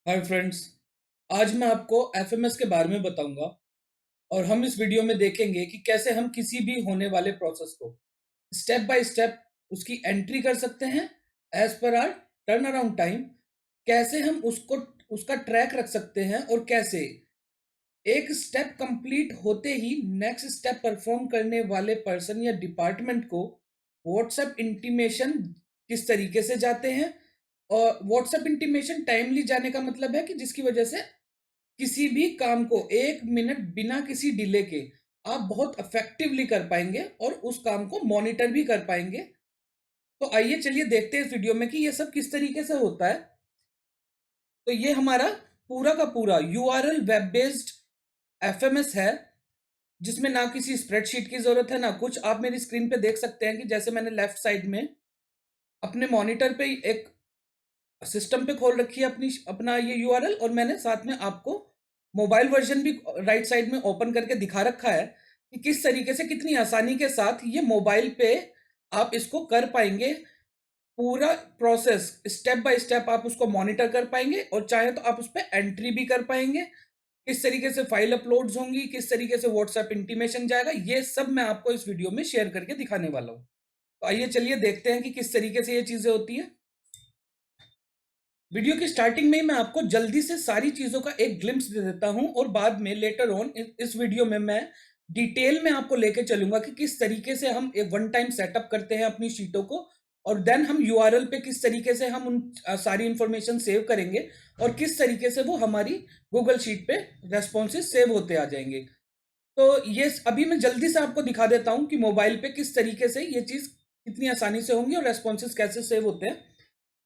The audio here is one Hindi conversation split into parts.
Hi friends. आज मैं आपको एफएमएस के बारे में बताऊंगा और हम इस वीडियो में देखेंगे कि कैसे हम किसी भी होने वाले प्रोसेस को स्टेप बाय स्टेप उसकी एंट्री कर सकते हैं as per are turn around time. कैसे हम उसको उसका ट्रैक रख सकते हैं और कैसे एक स्टेप कंप्लीट होते ही नेक्स्ट स्टेप परफॉर्म करने वाले पर्सन या डिपार्टमेंट को व्हाट्सएप इंटीमेशन किस तरीके से जाते हैं। और व्हाट्सएप इंटीमेशन टाइमली जाने का मतलब है कि जिसकी वजह से किसी भी काम को 1 मिनट बिना किसी डिले के आप बहुत इफेक्टिवली कर पाएंगे और उस काम को मॉनिटर भी कर पाएंगे। तो आइए चलिए देखते हैं इस वीडियो में कि ये सब किस तरीके से होता है। तो ये हमारा पूरा का पूरा यूआरएल वेब बेस्ड एफएमएस है, जिसमें ना किसी स्प्रेडशीट की जरूरत है ना कुछ। आप मेरी स्क्रीन पे देख सकते हैं कि जैसे मैंने लेफ्ट साइड में अपने मॉनिटर पे एक सिस्टम पे खोल रखी है अपना ये यूआरएल, और मैंने साथ में आपको मोबाइल वर्जन भी राइट साइड में ओपन करके दिखा रखा है कि किस तरीके से कितनी आसानी के साथ ये मोबाइल पे आप इसको कर पाएंगे। पूरा प्रोसेस स्टेप बाय स्टेप आप उसको मॉनिटर कर पाएंगे और चाहे तो आप उस पर एंट्री भी कर पाएंगे। किस तरीके से फाइल अपलोड्स होंगी, किस तरीके से व्हाट्सएप इंटीमेशन जाएगा, ये सब मैं आपको इस वीडियो में शेयर करके दिखाने वाला हूँ। तो आइए चलिए देखते हैं कि किस तरीके से ये चीजें होती है। वीडियो की स्टार्टिंग में ही मैं आपको जल्दी से सारी चीजों का एक ग्लिम्स दे देता हूं और बाद में लेटर ऑन इस वीडियो में मैं डिटेल में आपको लेके चलूंगा कि किस तरीके से हम एक वन टाइम सेटअप करते हैं अपनी शीटों को, और देन हम यूआरएल पे किस तरीके से हम उन सारी इंफॉर्मेशन सेव करेंगे और किस तरीके से वो हमारी गूगल शीट पे रेस्पॉन्सेज सेव होते आ जाएंगे। तो ये अभी मैं जल्दी से आपको दिखा देता हूँ कि मोबाइल पे किस तरीके से ये चीज कितनी आसानी से होंगी और रेस्पॉन्सेज कैसे सेव होते हैं।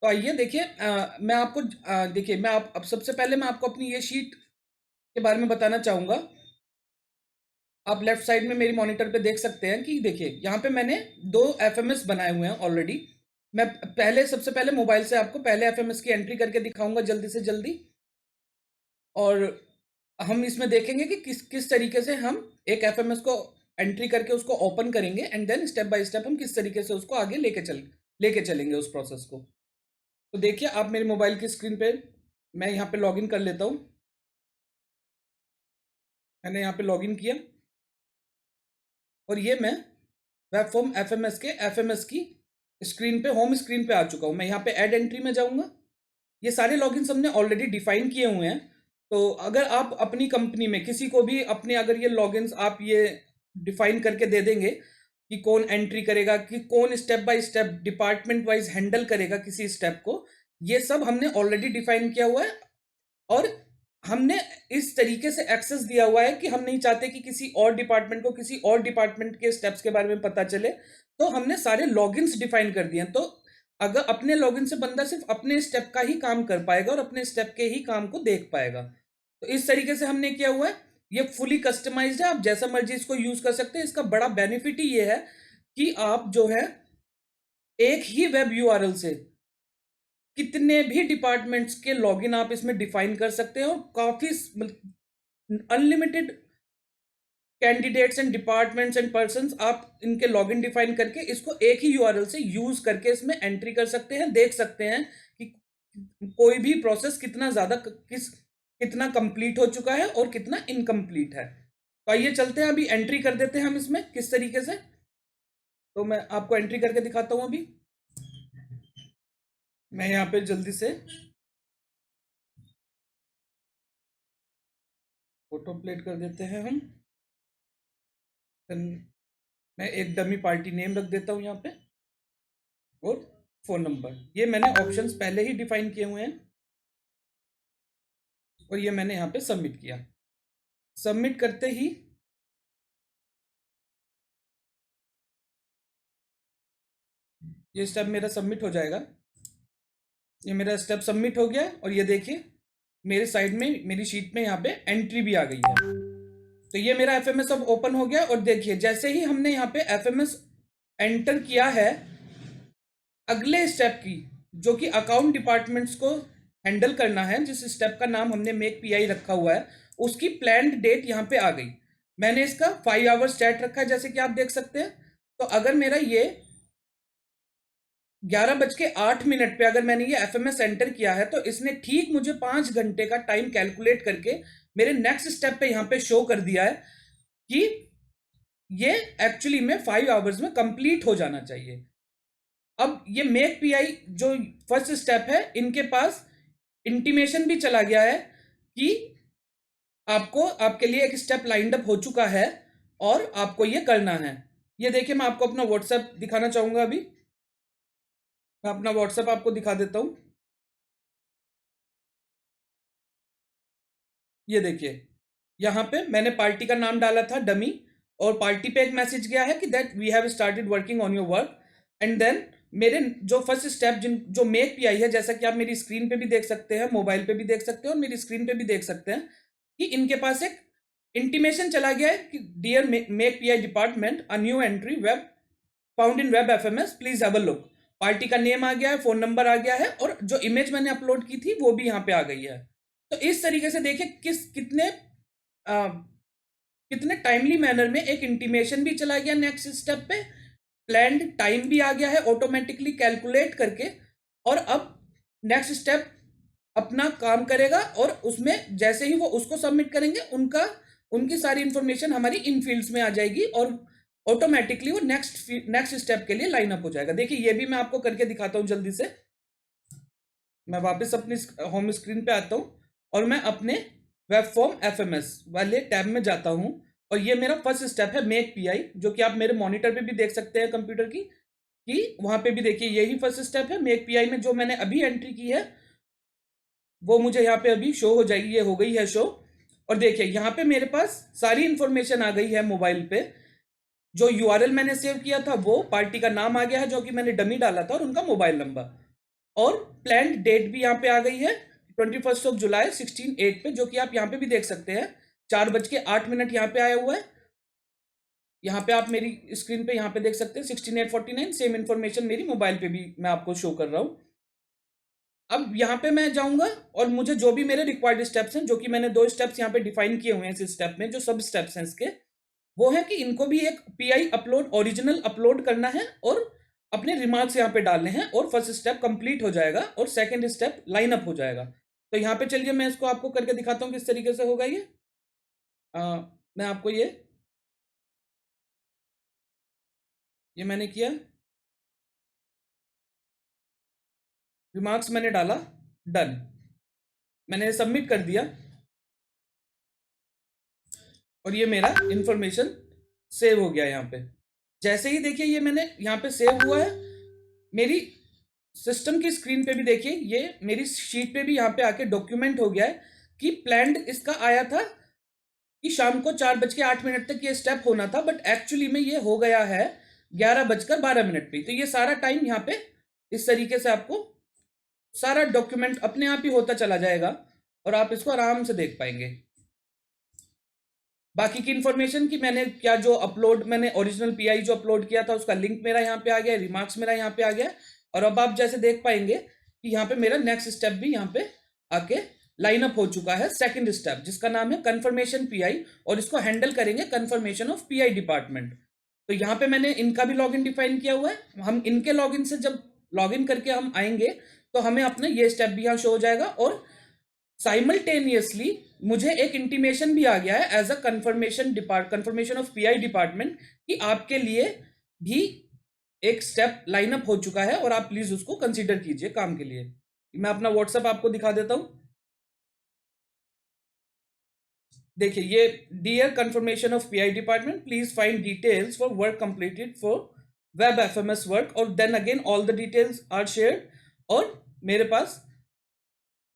तो आइए देखिए, मैं आपको देखिए मैं आप अब सबसे पहले मैं आपको अपनी ये शीट के बारे में बताना चाहूंगा। आप लेफ्ट साइड में मेरी मॉनिटर पे देख सकते हैं कि देखिए यहाँ पे मैंने दो एफएमएस बनाए हुए हैं ऑलरेडी। मैं पहले सबसे पहले मोबाइल से आपको पहले एफएमएस की एंट्री करके दिखाऊंगा जल्दी से जल्दी, और हम इसमें देखेंगे कि किस किस तरीके से हम एक एफएमएस को एंट्री करके उसको ओपन करेंगे and then step by step हम किस तरीके से उसको आगे लेके चलेंगे उस प्रोसेस को। तो देखिए आप मेरे मोबाइल की स्क्रीन पे, मैं यहाँ पे लॉगिन कर लेता हूँ। मैंने यहाँ पे लॉगिन किया और ये मैं वेब फॉर्म एफएमएस के एफएमएस की स्क्रीन पे होम स्क्रीन पे आ चुका हूँ। मैं यहाँ पे ऐड एंट्री में जाऊँगा। ये सारे लॉगिन हमने ऑलरेडी डिफाइन किए हुए हैं। तो अगर आप अपनी कंपनी में किसी को भी अपने अगर ये लॉगिन्स आप ये डिफाइन करके दे देंगे कि कौन एंट्री करेगा, कि कौन step by step department wise handle करेगा किसी स्टेप को, ये सब हमने ऑलरेडी डिफाइन किया हुआ है। और हमने इस तरीके से एक्सेस दिया हुआ है कि हम नहीं चाहते कि किसी और डिपार्टमेंट को किसी और डिपार्टमेंट के स्टेप्स के बारे में पता चले। तो हमने सारे लॉगिन्स डिफाइन कर दिए हैं। तो अगर अपने लॉगिन से बंदा सिर्फ अपने स्टेप का ही काम कर पाएगा और अपने स्टेप के ही काम को देख पाएगा। तो इस तरीके से हमने किया हुआ है। ये फुली कस्टमाइज्ड है, आप जैसा मर्जी इसको यूज कर सकते हैं। इसका बड़ा बेनिफिट ही ये है कि आप जो है एक ही वेब यूआरएल से कितने भी डिपार्टमेंट्स के लॉगिन आप इसमें डिफाइन कर सकते हैं और काफी unlimited candidates and departments and persons आप इनके लॉगिन डिफाइन करके इसको एक ही यूआरएल से यूज करके इसमें एंट्री कर सकते हैं। देख सकते हैं कि कोई भी प्रोसेस कितना ज्यादा कितना कंप्लीट हो चुका है और कितना इनकम्प्लीट है। तो आइए चलते हैं, अभी एंट्री कर देते हैं हम इसमें किस तरीके से। तो मैं आपको एंट्री करके दिखाता हूं। अभी मैं यहाँ पे जल्दी से फोटो प्लेट कर देते हैं हम। मैं एक डमी पार्टी नेम रख देता हूँ यहाँ पे और फोन नंबर। ये मैंने ऑप्शंस पहले ही डिफाइन किए हुए हैं और ये मैंने यहाँ पे सबमिट किया। सबमिट करते ही ये स्टेप मेरा सबमिट हो जाएगा। ये मेरा स्टेप सबमिट हो गया और ये देखिए मेरे साइड में मेरी शीट में यहाँ पे एंट्री भी आ गई है। तो ये मेरा एफएमएस अब ओपन हो गया और देखिए जैसे ही हमने यहाँ पे एफएमएस एंटर किया है, अगले स्टेप की जो कि अकाउंट डिपार्टमेंट्स को हैंडल करना है, जिस स्टेप का नाम हमने मेक पीआई रखा हुआ है, उसकी प्लान्ड डेट यहाँ पे आ गई। मैंने इसका 5 आवर्स चैट रखा है जैसे कि आप देख सकते हैं। तो अगर मेरा ये 11:08 पे अगर मैंने ये एफएमएस एंटर किया है तो इसने ठीक मुझे 5 घंटे का टाइम कैलकुलेट करके मेरे नेक्स्ट स्टेप पे यहाँ पे शो कर दिया है कि ये एक्चुअली में 5 आवर्स में कंप्लीट हो जाना चाहिए। अब ये मेक पीआई जो फर्स्ट स्टेप है, इनके पास इंटीमेशन भी चला गया है कि आपको आपके लिए एक स्टेप लाइंड अप हो चुका है और आपको ये करना है। ये देखिए, मैं आपको अपना व्हाट्सएप दिखाना चाहूंगा। अभी मैं अपना व्हाट्सएप आपको दिखा देता हूं। ये देखिए, यहाँ पे मैंने पार्टी का नाम डाला था डमी, और पार्टी पे एक मैसेज गया है कि that we have started working on your work. And then मेरे जो फर्स्ट स्टेप जो मेक पीआई है, जैसा कि आप मेरी स्क्रीन पे भी देख सकते हैं, मोबाइल पे भी देख सकते हैं और मेरी स्क्रीन पे भी देख सकते हैं कि इनके पास एक इंटीमेशन चला गया है कि dear make PI department, a new entry web found in web FMS, please have a look. Party का नेम आ गया है, फोन नंबर आ गया है, और जो इमेज मैंने अपलोड की थी वो भी यहाँ पे आ गई है। तो इस तरीके से देखिए कितने टाइमली मैनर में एक इंटीमेशन भी चला गया नेक्स्ट स्टेप पे, प्लान्ड टाइम भी आ गया है ऑटोमेटिकली कैलकुलेट करके, और अब नेक्स्ट स्टेप अपना काम करेगा और उसमें जैसे ही वो उसको सबमिट करेंगे उनकी सारी इंफॉर्मेशन हमारी इन फील्ड्स में आ जाएगी और ऑटोमेटिकली वो नेक्स्ट स्टेप के लिए लाइन अप हो जाएगा। देखिए, ये भी मैं आपको करके दिखाता हूँ जल्दी से। मैं वापस अपनी होम स्क्रीन पे आता हूँ और मैं अपने वेब फॉर्म एफएमएस वाले टैब में जाता हूँ, और ये मेरा फर्स्ट स्टेप है मेक पीआई, जो कि आप मेरे मॉनिटर पे भी देख सकते हैं कंप्यूटर की, कि वहां पे भी देखिए यही फर्स्ट स्टेप है मेक पीआई में। जो मैंने अभी एंट्री की है वो मुझे यहाँ पे अभी शो हो जाएगी, ये हो गई है शो। और देखिए, यहाँ पे मेरे पास सारी इंफॉर्मेशन आ गई है मोबाइल पे। जो यूआरएल मैंने सेव किया था, वो पार्टी का नाम आ गया है जो कि मैंने डमी डाला था, और उनका मोबाइल नंबर, और प्लान्ड डेट भी यहाँ पे आ गई है 21 जुलाई 16/8 पे, जो कि आप यहाँ पे भी देख सकते हैं 4:08 यहाँ पे आया हुआ है। यहाँ पे आप मेरी स्क्रीन पे यहाँ पे देख सकते हैं 16/8:49। सेम इन्फॉर्मेशन मेरी मोबाइल पे भी मैं आपको शो कर रहा हूँ। अब यहाँ पे मैं जाऊंगा और मुझे जो भी मेरे रिक्वायर्ड स्टेप्स हैं, जो कि मैंने 2 स्टेप्स यहाँ पे डिफाइन किए हुए हैं इस स्टेप में, जो सब स्टेप्स हैं इसके, वो है कि इनको भी एक पीआई अपलोड ओरिजिनल अपलोड करना है और अपने रिमार्क्स यहाँ पे डालने हैं, और फर्स्ट स्टेप कंप्लीट हो जाएगा और सेकंड स्टेप लाइन अप हो जाएगा। तो यहाँ पे चलिए मैं इसको आपको करके दिखाता हूँ किस तरीके से होगा ये। मैं आपको ये मैंने किया, रिमार्क्स मैंने डाला, डन, मैंने सबमिट कर दिया, और ये मेरा इंफॉर्मेशन सेव हो गया यहाँ पे। जैसे ही देखिए ये मैंने यहाँ पे सेव हुआ है, मेरी सिस्टम की स्क्रीन पे भी देखिए ये मेरी शीट पे भी यहाँ पे आके डॉक्यूमेंट हो गया है कि प्लान्ड इसका आया था कि शाम को 4:08 तक ये स्टेप होना था, बट एक्चुअली में ये हो गया है 11:12 पे। तो ये सारा टाइम यहाँ पे इस तरीके से आपको सारा डॉक्यूमेंट अपने आप ही होता चला जाएगा और आप इसको आराम से देख पाएंगे। बाकी की इन्फॉर्मेशन की मैंने क्या जो अपलोड मैंने ओरिजिनल पीआई जो अपलोड किया था उसका लिंक मेरा यहाँ पे आ गया, रिमार्क्स मेरा यहाँ पे आ गया, और अब आप जैसे देख पाएंगे कि यहाँ पे मेरा नेक्स्ट स्टेप भी यहाँ पे आके लाइन अप हो चुका है, सेकंड स्टेप, जिसका नाम है कन्फर्मेशन पीआई, और इसको हैंडल करेंगे कन्फर्मेशन ऑफ पीआई डिपार्टमेंट। तो यहाँ पे मैंने इनका भी लॉगिन डिफाइन किया हुआ है। हम इनके लॉगिन से जब लॉगिन करके हम आएंगे तो हमें अपना ये स्टेप भी यहाँ शो हो जाएगा, और साइमल्टेनियसली मुझे एक इंटीमेशन भी आ गया है as a confirmation of PI department कि आपके लिए भी एक स्टेप लाइन अप हो चुका है और आप प्लीज उसको कंसीडर कीजिए काम के लिए। मैं अपना व्हाट्सएप आपको दिखा देता हूं। देखिए ये, dear confirmation of PI department, please find details for work completed for web FMS work, और then again all the details are shared. और मेरे पास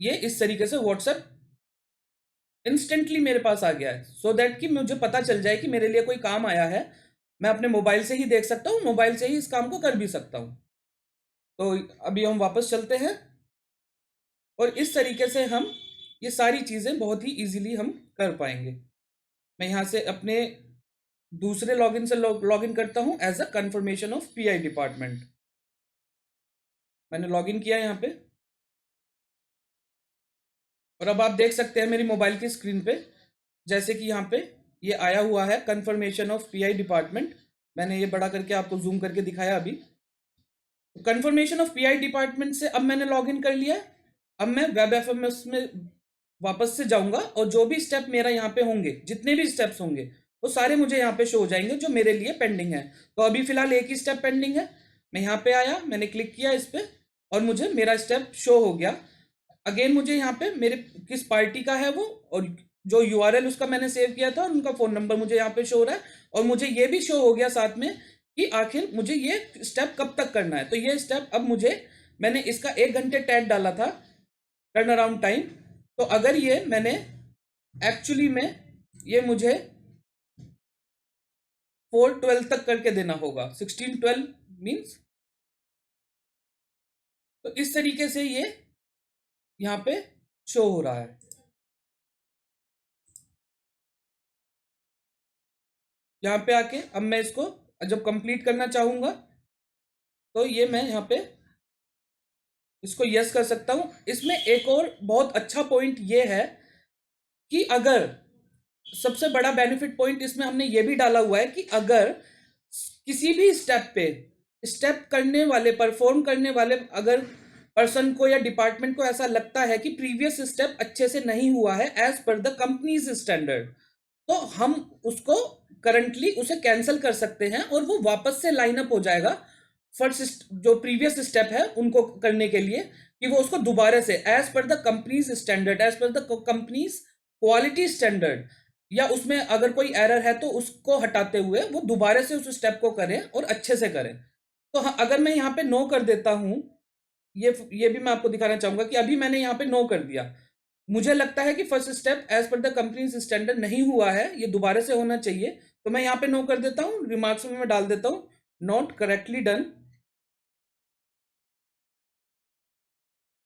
ये इस तरीके से व्हाट्सएप इंस्टेंटली मेरे पास आ गया है, सो दैट कि मुझे पता चल जाए कि मेरे लिए कोई काम आया है। मैं अपने मोबाइल से ही देख सकता हूँ, मोबाइल से ही इस काम को कर भी सकता हूँ। तो अभी हम वापस चलते हैं, और इस तरीके से हम ये सारी चीज़ें बहुत ही इजीली हम कर पाएंगे। मैं यहाँ से अपने दूसरे लॉगिन से लॉगिन करता हूँ as a confirmation of PI department. मैंने लॉगिन किया यहाँ पे, और अब आप देख सकते हैं मेरी मोबाइल की स्क्रीन पे जैसे कि यहाँ पे ये आया हुआ है कन्फर्मेशन ऑफ पीआई डिपार्टमेंट। मैंने ये बड़ा करके आपको जूम करके दिखाया अभी। कंफर्मेशन ऑफ पीआई डिपार्टमेंट से अब मैंने लॉग इन कर लिया है। अब मैं वेब एफएमएस में वापस से जाऊंगा और जो भी स्टेप मेरा यहाँ पे होंगे, जितने भी स्टेप्स होंगे वो सारे मुझे यहाँ पे शो हो जाएंगे जो मेरे लिए पेंडिंग है। तो अभी फिलहाल एक ही स्टेप पेंडिंग है। मैं यहाँ पे आया, मैंने क्लिक किया इस पे और मुझे मेरा स्टेप शो हो गया। अगेन मुझे यहाँ पे मेरे किस पार्टी का है वो, और जो यूआरएल उसका मैंने सेव किया था और उनका फोन नंबर मुझे यहाँ पे शो हो रहा है। और मुझे ये भी शो हो गया साथ में कि आखिर मुझे ये स्टेप कब तक करना है। तो ये स्टेप अब मुझे, मैंने इसका 1 घंटे टैग डाला था टर्न अराउंड टाइम, तो अगर ये मैंने एक्चुअली में ये मुझे 4:12 तक करके देना होगा, 16:12 मीन्स। तो इस तरीके से ये यहाँ पे शो हो रहा है। यहाँ पे आके अब मैं इसको जब कंप्लीट करना चाहूंगा तो ये मैं यहाँ पे इसको यस कर सकता हूं। इसमें एक और बहुत अच्छा पॉइंट ये है कि अगर, सबसे बड़ा बेनिफिट पॉइंट इसमें हमने ये भी डाला हुआ है कि अगर किसी भी स्टेप पे स्टेप करने वाले, परफॉर्म करने वाले अगर पर्सन को या डिपार्टमेंट को ऐसा लगता है कि प्रीवियस स्टेप अच्छे से नहीं हुआ है as per the company's standard, तो हम उसको करंटली उसे कैंसिल कर सकते हैं और वो वापस से लाइन अप हो जाएगा फर्स्ट जो प्रीवियस स्टेप है उनको करने के लिए, कि वो उसको दोबारा से as per the company's standard, as per the company's quality standard, या उसमें अगर कोई एरर है तो उसको हटाते हुए वो दोबारा से उस स्टेप को करें और अच्छे से करें। तो हाँ, अगर मैं यहाँ पे नो कर देता हूँ, ये भी मैं आपको दिखाना चाहूंगा कि अभी मैंने यहाँ पे नो कर दिया, मुझे लगता है कि first step as per the company's standard नहीं हुआ है, ये दोबारा से होना चाहिए, तो मैं यहाँ पे नो कर देता हूँ, रिमार्क्स में मैं डाल देता हूँ नॉट करेक्टली डन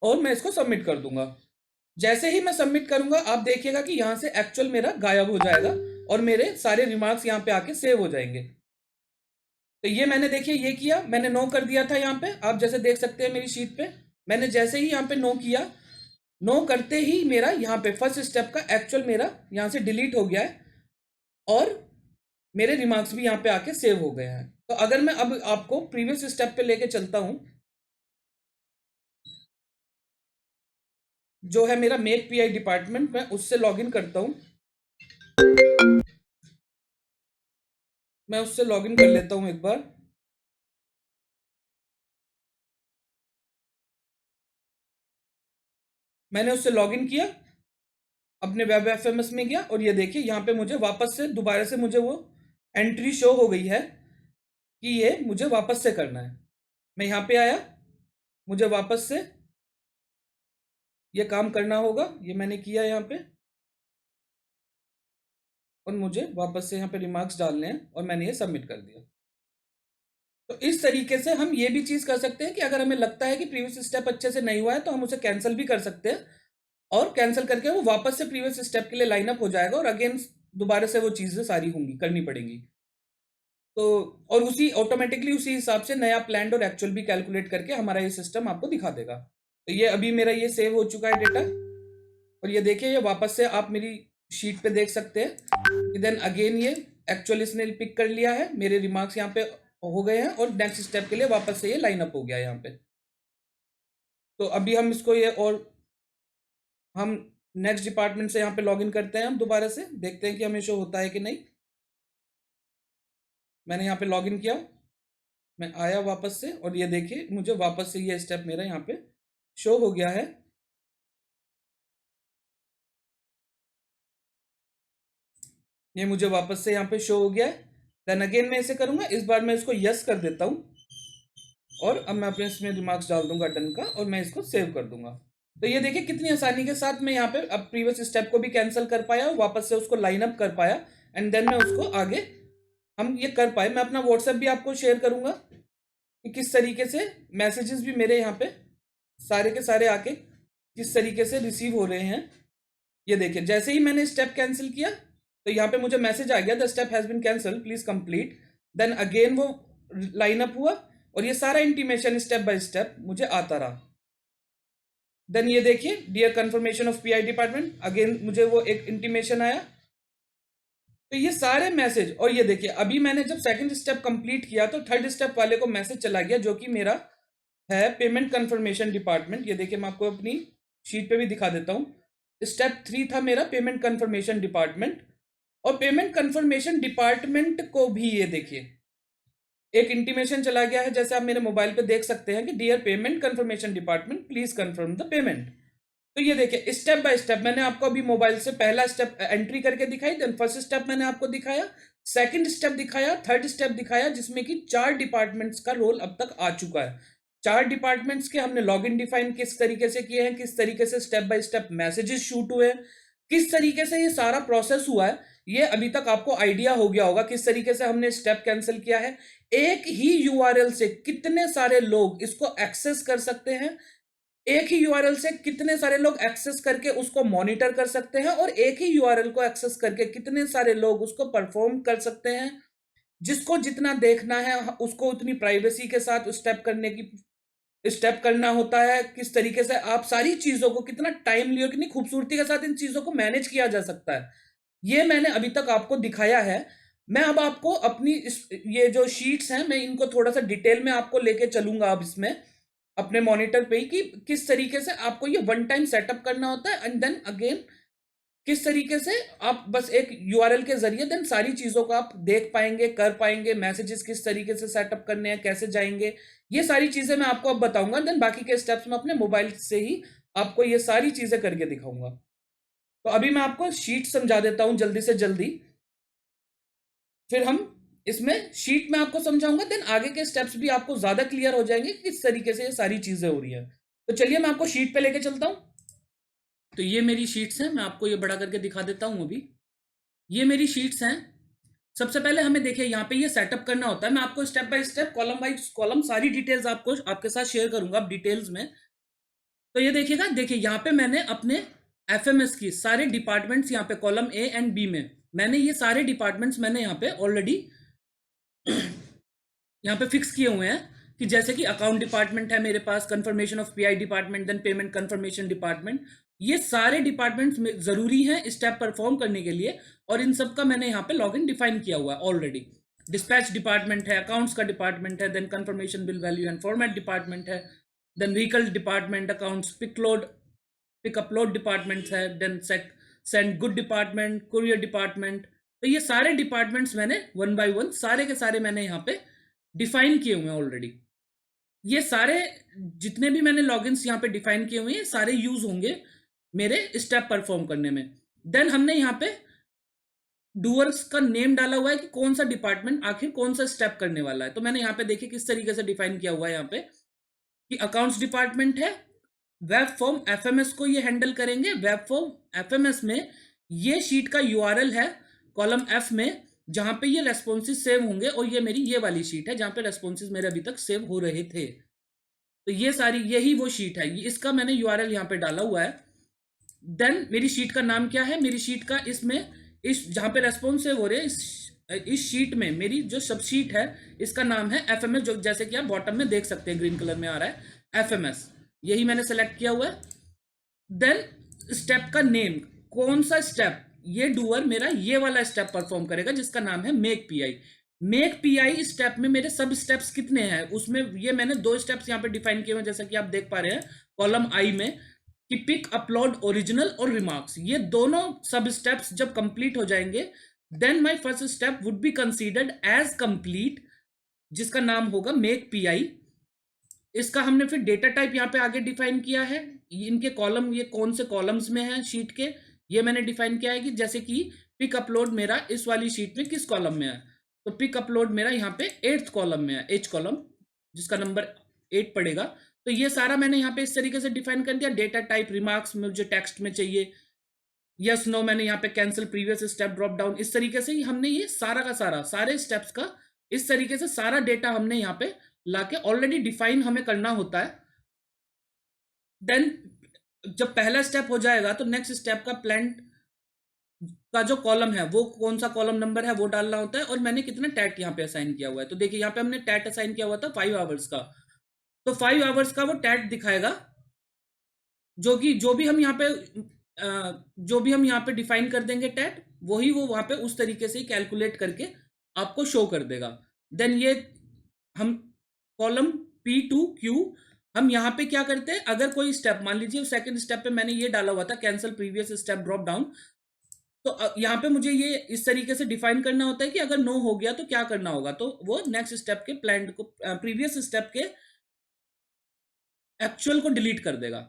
और मैं इसको सबमिट कर दूंगा। जैसे ही मैं सबमिट करूंगा आप देखिएगा कि यहां से एक्चुअल मेरा गायब हो जाएगा और मेरे सारे रिमार्क्स यहाँ पे आके सेव हो जाएंगे। तो ये मैंने, देखिए ये किया, मैंने नो कर दिया था यहाँ पे, आप जैसे देख सकते हैं मेरी शीट पे, मैंने जैसे ही यहाँ पे नो किया, नो करते ही मेरा यहाँ पे फर्स्ट स्टेप का एक्चुअल मेरा यहाँ से डिलीट हो गया है और मेरे रिमार्क्स भी यहाँ पे आके सेव हो गए हैं। तो अगर मैं अब आपको प्रीवियस स्टेप पे लेके चलता हूँ, जो है मेरा मेक पीआई डिपार्टमेंट, मैं उससे लॉगिन करता हूँ, मैं उससे लॉगिन कर लेता हूँ एक बार। मैंने उससे लॉगिन किया, अपने वेब एफएमएस में गया और ये देखिए यहाँ पे मुझे वापस से दोबारा से मुझे वो एंट्री शो हो गई है कि ये मुझे वापस से करना है। मैं यहाँ पे आया, मुझे वापस से ये काम करना होगा, ये मैंने किया यहाँ पे और मुझे वापस से यहाँ पे रिमार्क्स डालने हैं और मैंने ये सबमिट कर दिया। तो इस तरीके से हम ये भी चीज़ कर सकते हैं कि अगर हमें लगता है कि प्रीवियस स्टेप अच्छे से नहीं हुआ है तो हम उसे कैंसिल भी कर सकते हैं और कैंसिल करके वो वापस से प्रीवियस स्टेप के लिए लाइन अप हो जाएगा और अगेन दोबारा से वो चीज़ें सारी होंगी, करनी पड़ेंगी। तो और उसी ऑटोमेटिकली उसी हिसाब से नया प्लान और एक्चुअल भी कैलकुलेट करके हमारा ये सिस्टम आपको दिखा देगा। तो ये अभी मेरा ये सेव हो चुका है डेटा और ये देखिए ये वापस से आप मेरी शीट पे देख सकते हैं। देन अगेन ये एक्चुअल इसने पिक कर लिया है, मेरे रिमार्क्स यहाँ पे हो गए हैं और नेक्स्ट स्टेप के लिए वापस से ये लाइन अप हो गया है यहाँ पे। तो अभी हम इसको ये, और हम नेक्स्ट डिपार्टमेंट से यहाँ पे लॉगिन करते हैं, हम दोबारा से देखते हैं कि हमें शो होता है कि नहीं। मैंने यहाँ पे लॉगिन किया, मैं आया वापस से और ये देखिए मुझे वापस से ये स्टेप मेरा यहाँ पे शो हो गया है। ये मुझे वापस से यहाँ पे शो हो गया है। देन अगेन मैं इसे करूँगा, इस बार मैं इसको यस कर देता हूँ और अब मैं अपने इसमें रिमार्क्स डाल दूंगा डन का और मैं इसको सेव कर दूंगा। तो ये देखिए कितनी आसानी के साथ मैं यहाँ पे अब प्रीवियस स्टेप को भी कैंसिल कर पाया और वापस से उसको लाइन अप कर पाया एंड देन मैं उसको आगे हम ये कर पाए। मैं अपना व्हाट्सएप भी आपको शेयर करूंगा कि किस तरीके से मैसेजेस भी मेरे यहाँ पे सारे के सारे आके किस तरीके से रिसीव हो रहे हैं। ये देखिए जैसे ही मैंने स्टेप कैंसिल किया तो यहाँ पे मुझे मैसेज आ गया the step has been cancel please complete. Then again वो लाइन अप हुआ और ये सारा इंटीमेशन स्टेप बाय स्टेप मुझे आता रहा। देन ये देखिए dear confirmation of PI department, again मुझे वो एक इंटीमेशन आया। तो ये सारे मैसेज, और ये देखिए अभी मैंने जब सेकंड स्टेप कंप्लीट किया तो थर्ड स्टेप वाले को मैसेज चला गया जो कि मेरा है पेमेंट कंफर्मेशन डिपार्टमेंट। ये देखिए मैं आपको अपनी शीट पे भी दिखा देता हूँ। स्टेप 3 था मेरा पेमेंट कंफर्मेशन डिपार्टमेंट, और पेमेंट कंफर्मेशन डिपार्टमेंट को भी ये देखिए एक इंटीमेशन चला गया है, जैसे आप मेरे मोबाइल पे देख सकते हैं कि dear payment confirmation department please confirm the payment. तो ये देखिए स्टेप बाय स्टेप मैंने आपको अभी मोबाइल से पहला स्टेप एंट्री करके दिखाई, देन फर्स्ट स्टेप मैंने आपको दिखाया, सेकंड स्टेप दिखाया, थर्ड स्टेप दिखाया, जिसमें कि 4 डिपार्टमेंट्स का रोल अब तक आ चुका है। 4 डिपार्टमेंट्स के हमने लॉगिन डिफाइन किस तरीके से किए हैं, किस तरीके से step by step messages shoot हुए हैं, किस तरीके से ये सारा प्रोसेस हुआ है, ये अभी तक आपको आइडिया हो गया होगा। किस तरीके से हमने स्टेप कैंसिल किया है, एक ही यूआरएल से कितने सारे लोग इसको एक्सेस कर सकते हैं, एक ही यूआरएल से कितने सारे लोग एक्सेस करके उसको मॉनिटर कर सकते हैं, और एक ही यूआरएल को एक्सेस करके कितने सारे लोग उसको परफॉर्म कर सकते हैं। जिसको जितना देखना है उसको उतनी प्राइवेसी के साथ स्टेप करना होता है। किस तरीके से आप सारी चीजों को कितना टाइमली और कितनी खूबसूरती के साथ इन चीजों को मैनेज किया जा सकता है, ये मैंने अभी तक आपको दिखाया है। मैं अब आपको अपनी ये जो शीट्स हैं मैं इनको थोड़ा सा डिटेल में आपको लेके चलूंगा अब इसमें अपने मॉनिटर पे ही, कि किस तरीके से आपको ये वन टाइम सेटअप करना होता है, एंड देन अगेन किस तरीके से आप बस एक यूआरएल के जरिए देन सारी चीजों को आप देख पाएंगे, कर पाएंगे, मैसेजेस किस तरीके से सेटअप करने हैं, कैसे जाएंगे, ये सारी चीजें मैं आपको अब बताऊंगा। देन बाकी के स्टेप्स में अपने मोबाइल से ही आपको ये सारी चीजें करके दिखाऊंगा। तो अभी मैं आपको शीट समझा देता हूं जल्दी से जल्दी, फिर हम इसमें शीट में आपको समझाऊंगा, देन आगे के स्टेप्स भी आपको ज्यादा क्लियर हो जाएंगे कि किस तरीके से ये सारी चीजें हो रही है। तो चलिए मैं आपको शीट पे लेके चलता हूं। तो ये मेरी शीट्स हैं, मैं आपको ये बड़ा करके दिखा देता हूं अभी। ये मेरी शीट्स हैं। सबसे पहले हमें देखिए यहाँ पे ये सेटअप करना होता है। मैं आपको step by step column wise column सारी डिटेल्स आपको आपके साथ शेयर करूंगा अब डिटेल्स में। तो ये देखिएगा, देखिए यहाँ पे मैंने अपने एफएमएस की सारे डिपार्टमेंट्स यहाँ पे कॉलम ए एंड बी में मैंने ये सारे डिपार्टमेंट्स मैंने यहाँ पे ऑलरेडी यहाँ पे फिक्स किए हुए हैं, कि जैसे कि अकाउंट डिपार्टमेंट है मेरे पास, confirmation of PI department, then payment confirmation department. ये सारे डिपार्टमेंट्स जरूरी हैं स्टेप परफॉर्म करने के लिए, और इन सब का मैंने यहाँ पे लॉगिन डिफाइन किया हुआ है ऑलरेडी। डिस्पैच डिपार्टमेंट है, अकाउंट्स का डिपार्टमेंट है, then confirmation bill value and format department है, then vehicle department, accounts pick upload department है, then send good department, courier department. तो ये सारे डिपार्टमेंट्स मैंने वन बाय वन सारे के सारे मैंने यहाँ पे डिफाइन किए हुए हैं ऑलरेडी। ये सारे जितने भी मैंने लॉगिन्स यहाँ पे डिफाइन किए हुए हैं सारे यूज होंगे मेरे स्टेप परफॉर्म करने में। देन हमने यहाँ पे डूअर्स का नेम डाला हुआ है कि कौन सा डिपार्टमेंट आखिर कौन सा स्टेप करने वाला है। तो मैंने यहाँ पे देखिए किस तरीके से डिफाइन किया हुआ है यहाँ पे, कि अकाउंट्स डिपार्टमेंट है, वेब फॉर्म एफएमएस को ये हैंडल करेंगे। वेब फॉर्म एफएमएस में ये शीट का यूआरएल है कॉलम एफ में, जहां पे ये रेस्पॉन्सेज सेव होंगे, और ये मेरी ये वाली शीट है जहां पे रेस्पॉन्सेज मेरे अभी तक सेव हो रहे थे। तो ये सारी यही वो शीट है, इसका मैंने यूआरएल यहाँ पे डाला हुआ है। देन मेरी शीट का नाम क्या है, मेरी शीट का इसमें इस जहां पे रेस्पॉन्स सेव हो रहे हैं इस शीट में मेरी जो सब शीट है इसका नाम है एफएमएस, जो जैसे कि आप बॉटम में देख सकते हैं ग्रीन कलर में आ रहा है एफएमएस, यही मैंने सेलेक्ट किया हुआ है। देन स्टेप का नेम, कौन सा स्टेप ये डूअर मेरा ये वाला स्टेप परफॉर्म करेगा जिसका नाम है make pi. Make pi step में मेरे सब स्टेप्स कितने हैं, उसमें ये मैंने 2 स्टेप्स यहाँ पे डिफाइन किए हुए हैं, जैसा कि आप देख पा रहे हैं कॉलम आई में, कि पिक अपलोड ओरिजिनल और रिमार्क्स। ये दोनों सब स्टेप्स जब कंप्लीट हो जाएंगे then my first step would be considered as complete, जिसका नाम होगा मेक पीआई। इसका हमने फिर डेटा टाइप यहाँ पे आगे डिफाइन किया है, इनके कॉलम ये कौन से कॉलम्स में है शीट के, ये मैंने डिफाइन किया है, कि जैसे कि पिक अपलोड मेरा इस वाली शीट में किस कॉलम में है, तो पिक अपलोड मेरा यहाँ पे 8th कॉलम में है, एच कॉलम जिसका नंबर 8 पड़ेगा। तो ये सारा मैंने यहाँ पे इस तरीके से डिफाइन कर दिया। डेटा टाइप रिमार्क्स मुझे टेक्स्ट में चाहिए, यस नो मैंने यहाँ पे cancel previous step drop down, इस तरीके से ही हमने ये सारा का सारा सारे स्टेप्स का इस तरीके से सारा डेटा हमने यहाँ पे लाके ऑलरेडी डिफाइन हमें करना होता है। देन जब पहला स्टेप हो जाएगा तो नेक्स्ट स्टेप का प्लांट का जो कॉलम है वो कौन सा कॉलम नंबर है वो डालना होता है, और मैंने कितना टैट यहाँ पे असाइन किया हुआ है। तो देखिए यहाँ पे हमने टैट असाइन किया हुआ था 5 आवर्स का, तो 5 आवर्स का वो टैट दिखाएगा, जो कि जो भी हम यहाँ पे डिफाइन कर देंगे टैट, वही वो वहां पे उस तरीके से ही कैलकुलेट करके आपको शो कर देगा। देन ये हम कॉलम P2Q हम यहाँ पे क्या करते हैं, अगर कोई स्टेप मान लीजिए सेकंड स्टेप पे मैंने ये डाला हुआ था cancel previous step drop down, तो यहाँ पे मुझे ये इस तरीके से डिफाइन करना होता है कि अगर नो हो गया तो क्या करना होगा, तो वो नेक्स्ट स्टेप के प्लान को प्रीवियस स्टेप के एक्चुअल को डिलीट कर देगा।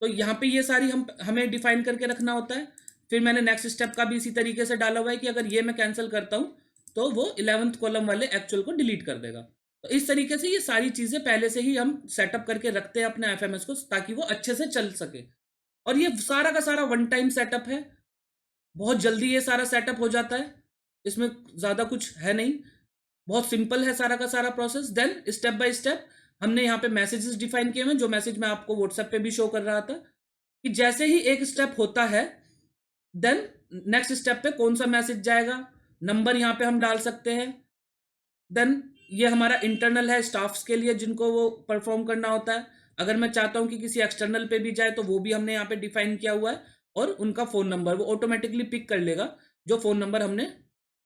तो यहाँ पे ये सारी हमें डिफाइन करके रखना होता है। फिर मैंने नेक्स्ट स्टेप का भी इसी तरीके से डाला हुआ है कि अगर ये मैं कैंसिल करता हूँ तो वो 11th कॉलम वाले एक्चुअल को डिलीट कर देगा। तो इस तरीके से ये सारी चीजें पहले से ही हम सेटअप करके रखते हैं अपने एफएमएस को, ताकि वो अच्छे से चल सके। और ये सारा का सारा वन टाइम सेटअप है, बहुत जल्दी ये सारा सेटअप हो जाता है, इसमें ज़्यादा कुछ है नहीं, बहुत सिंपल है सारा का सारा process. Then step by step हमने यहाँ पे मैसेजेस डिफाइन किए हुए, जो मैसेज मैं आपको व्हाट्सएप पे भी शो कर रहा था कि जैसे ही एक स्टेप होता है देन नेक्स्ट स्टेप पे कौन सा मैसेज जाएगा, नंबर यहाँ पे हम डाल सकते हैं। देन ये हमारा इंटरनल है स्टाफ्स के लिए जिनको वो परफॉर्म करना होता है। अगर मैं चाहता हूँ कि किसी एक्सटर्नल पे भी जाए तो वो भी हमने यहाँ पे डिफाइन किया हुआ है, और उनका फ़ोन नंबर वो ऑटोमेटिकली पिक कर लेगा जो फ़ोन नंबर हमने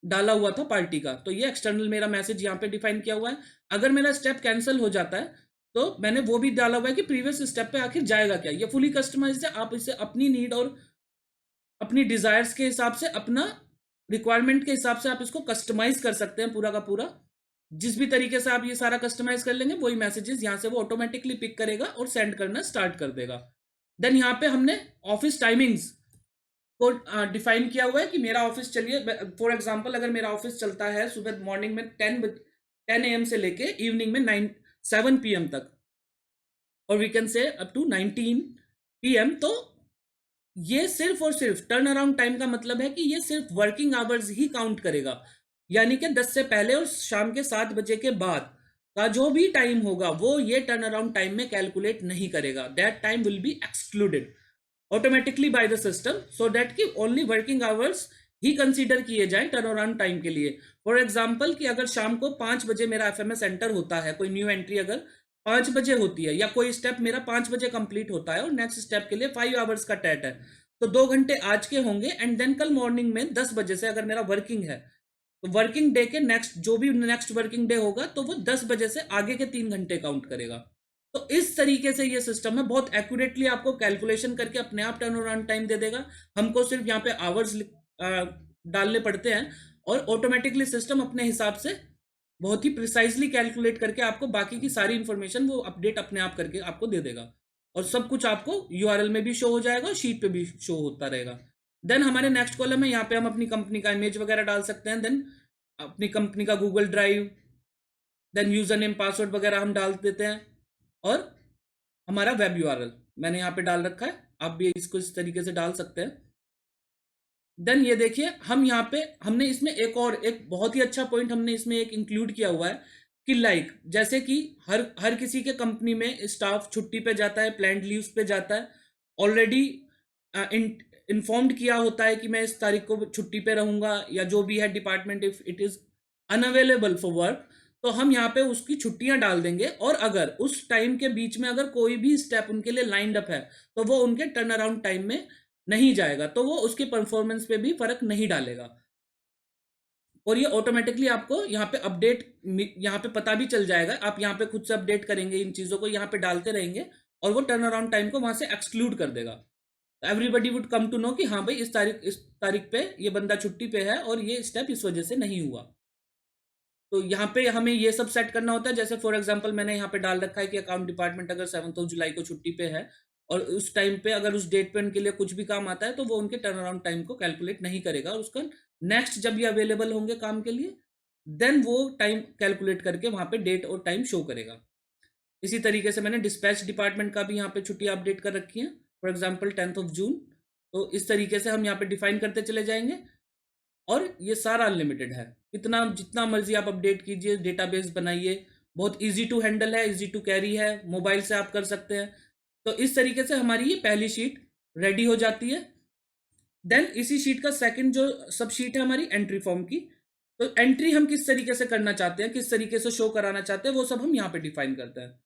डाला हुआ था पार्टी का। तो ये एक्सटर्नल मेरा मैसेज यहाँ पे डिफाइन किया हुआ है। अगर मेरा स्टेप कैंसिल हो जाता है तो मैंने वो भी डाला हुआ है कि प्रीवियस स्टेप पे आखिर जाएगा क्या। ये फुली कस्टमाइज्ड है, आप इसे अपनी नीड और अपनी डिजायर्स के हिसाब से, अपना रिक्वायरमेंट के हिसाब से आप इसको कस्टमाइज कर सकते हैं पूरा का पूरा। जिस भी तरीके से आप ये सारा कस्टमाइज कर लेंगे वही मैसेजेस यहाँ से वो ऑटोमेटिकली पिक करेगा और सेंड करना स्टार्ट कर देगा। देन यहाँ पे हमने ऑफिस टाइमिंग्स को डिफाइन किया हुआ है कि मेरा ऑफिस, चलिए फॉर एग्जांपल अगर मेरा ऑफिस चलता है सुबह मॉर्निंग में 10 AM से लेके इवनिंग में 7 PM तक, और we can say up to 19 PM, तो ये सिर्फ और सिर्फ टर्न अराउंड टाइम का मतलब है कि ये सिर्फ वर्किंग आवर्स ही काउंट करेगा। यानी कि 10 से पहले और शाम के 7 बजे के बाद का जो भी टाइम होगा वो ये टर्न अराउंड टाइम में कैलकुलेट नहीं करेगा। That time will be excluded automatically by the system, so that कि ओनली वर्किंग आवर्स ही कंसीडर किए जाए टर्न अराउंड टाइम के लिए। फॉर एग्जाम्पल कि अगर शाम को 5 बजे मेरा एफएमएस एंटर होता है, कोई न्यू एंट्री अगर 5 बजे होती है, या कोई स्टेप मेरा 5 बजे कंप्लीट होता है और नेक्स्ट स्टेप के लिए 5 आवर्स का टैट है, तो 2 घंटे आज के होंगे। एंड देन कल मॉर्निंग में 10 बजे से अगर मेरा वर्किंग है तो वर्किंग डे के नेक्स्ट जो भी नेक्स्ट वर्किंग डे होगा तो वो 10 बजे से आगे के 3 घंटे काउंट करेगा। तो इस तरीके से ये सिस्टम है, बहुत एक्यूरेटली आपको कैलकुलेशन करके अपने आप टर्न अराउंड टाइम दे देगा। हमको सिर्फ यहाँ पे आवर्स डालने पड़ते हैं और ऑटोमेटिकली सिस्टम अपने हिसाब से बहुत ही प्रिसाइजली कैलकुलेट करके आपको बाकी की सारी इंफॉर्मेशन वो अपडेट अपने आप करके आपको दे देगा, और सब कुछ आपको यूआरएल में भी शो हो जाएगा और शीट पे भी शो होता रहेगा। देन हमारे नेक्स्ट कॉलम है, यहाँ पे हम अपनी कंपनी का इमेज वगैरह डाल सकते हैं, देन अपनी कंपनी का Google drive, then user name password वगैरह हम डाल देते हैं, और हमारा वेब यूआरएल मैंने यहाँ पे डाल रखा है, आप भी इसको इस तरीके से डाल सकते हैं। देन ये देखिए हम यहाँ पे हमने इसमें एक बहुत ही अच्छा पॉइंट हमने इसमें एक इंक्लूड किया हुआ है कि लाइक जैसे कि हर किसी के कंपनी में स्टाफ छुट्टी पे जाता है, प्लैंड लीव्स पे जाता है, ऑलरेडी इन्फॉर्म्ड किया होता है कि मैं इस तारीख को छुट्टी पे रहूंगा, या जो भी है department if it is unavailable for work, तो हम यहाँ पे उसकी छुट्टियां डाल देंगे। और अगर उस टाइम के बीच में अगर कोई भी स्टेप उनके लिए लाइंड अप है तो वो उनके टर्न अराउंड टाइम में नहीं जाएगा, तो वो उसके परफॉर्मेंस पे भी फर्क नहीं डालेगा। और ये ऑटोमेटिकली आपको यहाँ पे अपडेट यहाँ पे पता भी चल जाएगा, आप यहाँ पे खुद से अपडेट करेंगे, इन चीज़ों को यहाँ पे डालते रहेंगे और वो टर्न अराउंड टाइम को वहाँ से एक्सक्लूड कर देगा। Everybody would come to know कि हाँ भाई इस तारीख पे ये बंदा छुट्टी पे है और ये स्टेप इस वजह से नहीं हुआ। तो यहाँ पे हमें ये सब सेट करना होता है। जैसे फॉर एग्जांपल मैंने यहाँ पे डाल रखा है कि अकाउंट डिपार्टमेंट अगर 7 जुलाई को छुट्टी पे है और उस टाइम पे अगर उस डेट पे उनके लिए कुछ भी काम आता है तो वो उनके टर्न अराउंड टाइम को कैलकुलेट नहीं करेगा, और उसका नेक्स्ट जब ये अवेलेबल होंगे काम के लिए देन वो टाइम कैलकुलेट करके वहाँ पे डेट और टाइम शो करेगा। इसी तरीके से मैंने डिस्पैच डिपार्टमेंट का भी यहाँ पे छुट्टी अपडेट कर रखी है, फॉर एग्जाम्पल 10 जून। तो इस तरीके से हम यहाँ पे डिफाइन करते चले जाएंगे, और ये सारा अनलिमिटेड है, इतना जितना मर्जी आप अपडेट कीजिए, डेटाबेस बनाइए, बहुत इजी टू हैंडल है, इजी टू कैरी है, मोबाइल से आप कर सकते हैं। तो इस तरीके से हमारी ये पहली शीट रेडी हो जाती है। देन इसी शीट का सेकंड जो सब शीट है हमारी एंट्री फॉर्म की, तो एंट्री हम किस तरीके से करना चाहते हैं, किस तरीके से शो कराना चाहते हैं, वो सब हम यहाँ पे डिफाइन करते हैं।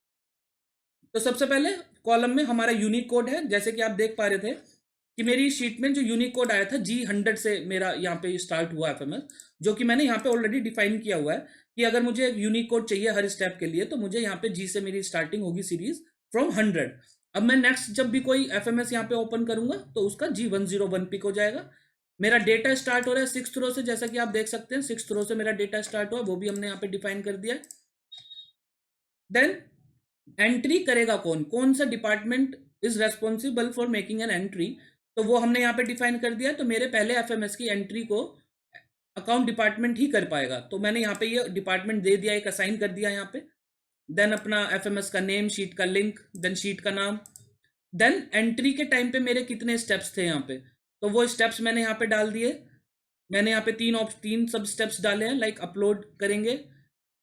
तो सबसे पहले कॉलम में हमारा यूनिक कोड है, जैसे कि आप देख पा रहे थे कि मेरी शीट में जो यूनिक कोड आया था G100 से मेरा यहाँ पे स्टार्ट हुआ एफएमएस, जो कि मैंने यहाँ पे ऑलरेडी डिफाइन किया हुआ है कि अगर मुझे एक यूनिक कोड चाहिए हर स्टेप के लिए, तो मुझे यहाँ पे जी से मेरी स्टार्टिंग होगी सीरीज फ्रॉम 100। अब मैं नेक्स्ट जब भी कोई एफएमएस यहाँ पे ओपन करूंगा तो उसका G101 पिक हो जाएगा। मेरा डेटा स्टार्ट हो रहा है 6th रो से, जैसा कि आप देख सकते हैं 6th रो से मेरा डेटा स्टार्ट हुआ, वो भी हमने यहाँ पे डिफाइन कर दिया है। देन एंट्री करेगा कौन, कौन सा department is responsible for making an entry, तो वो हमने यहाँ पे डिफाइन कर दिया। तो मेरे पहले एफएमएस की एंट्री को अकाउंट डिपार्टमेंट ही कर पाएगा, तो मैंने यहाँ पे ये डिपार्टमेंट दे दिया, एक असाइन कर दिया यहाँ पे। देन अपना एफएमएस का नेम, शीट का लिंक, देन शीट का नाम। देन एंट्री के टाइम पे मेरे कितने स्टेप्स थे यहाँ पे, तो वो स्टेप्स मैंने यहाँ पे डाल दिए। मैंने यहाँ पे तीन सब स्टेप्स डाले हैं, लाइक अपलोड करेंगे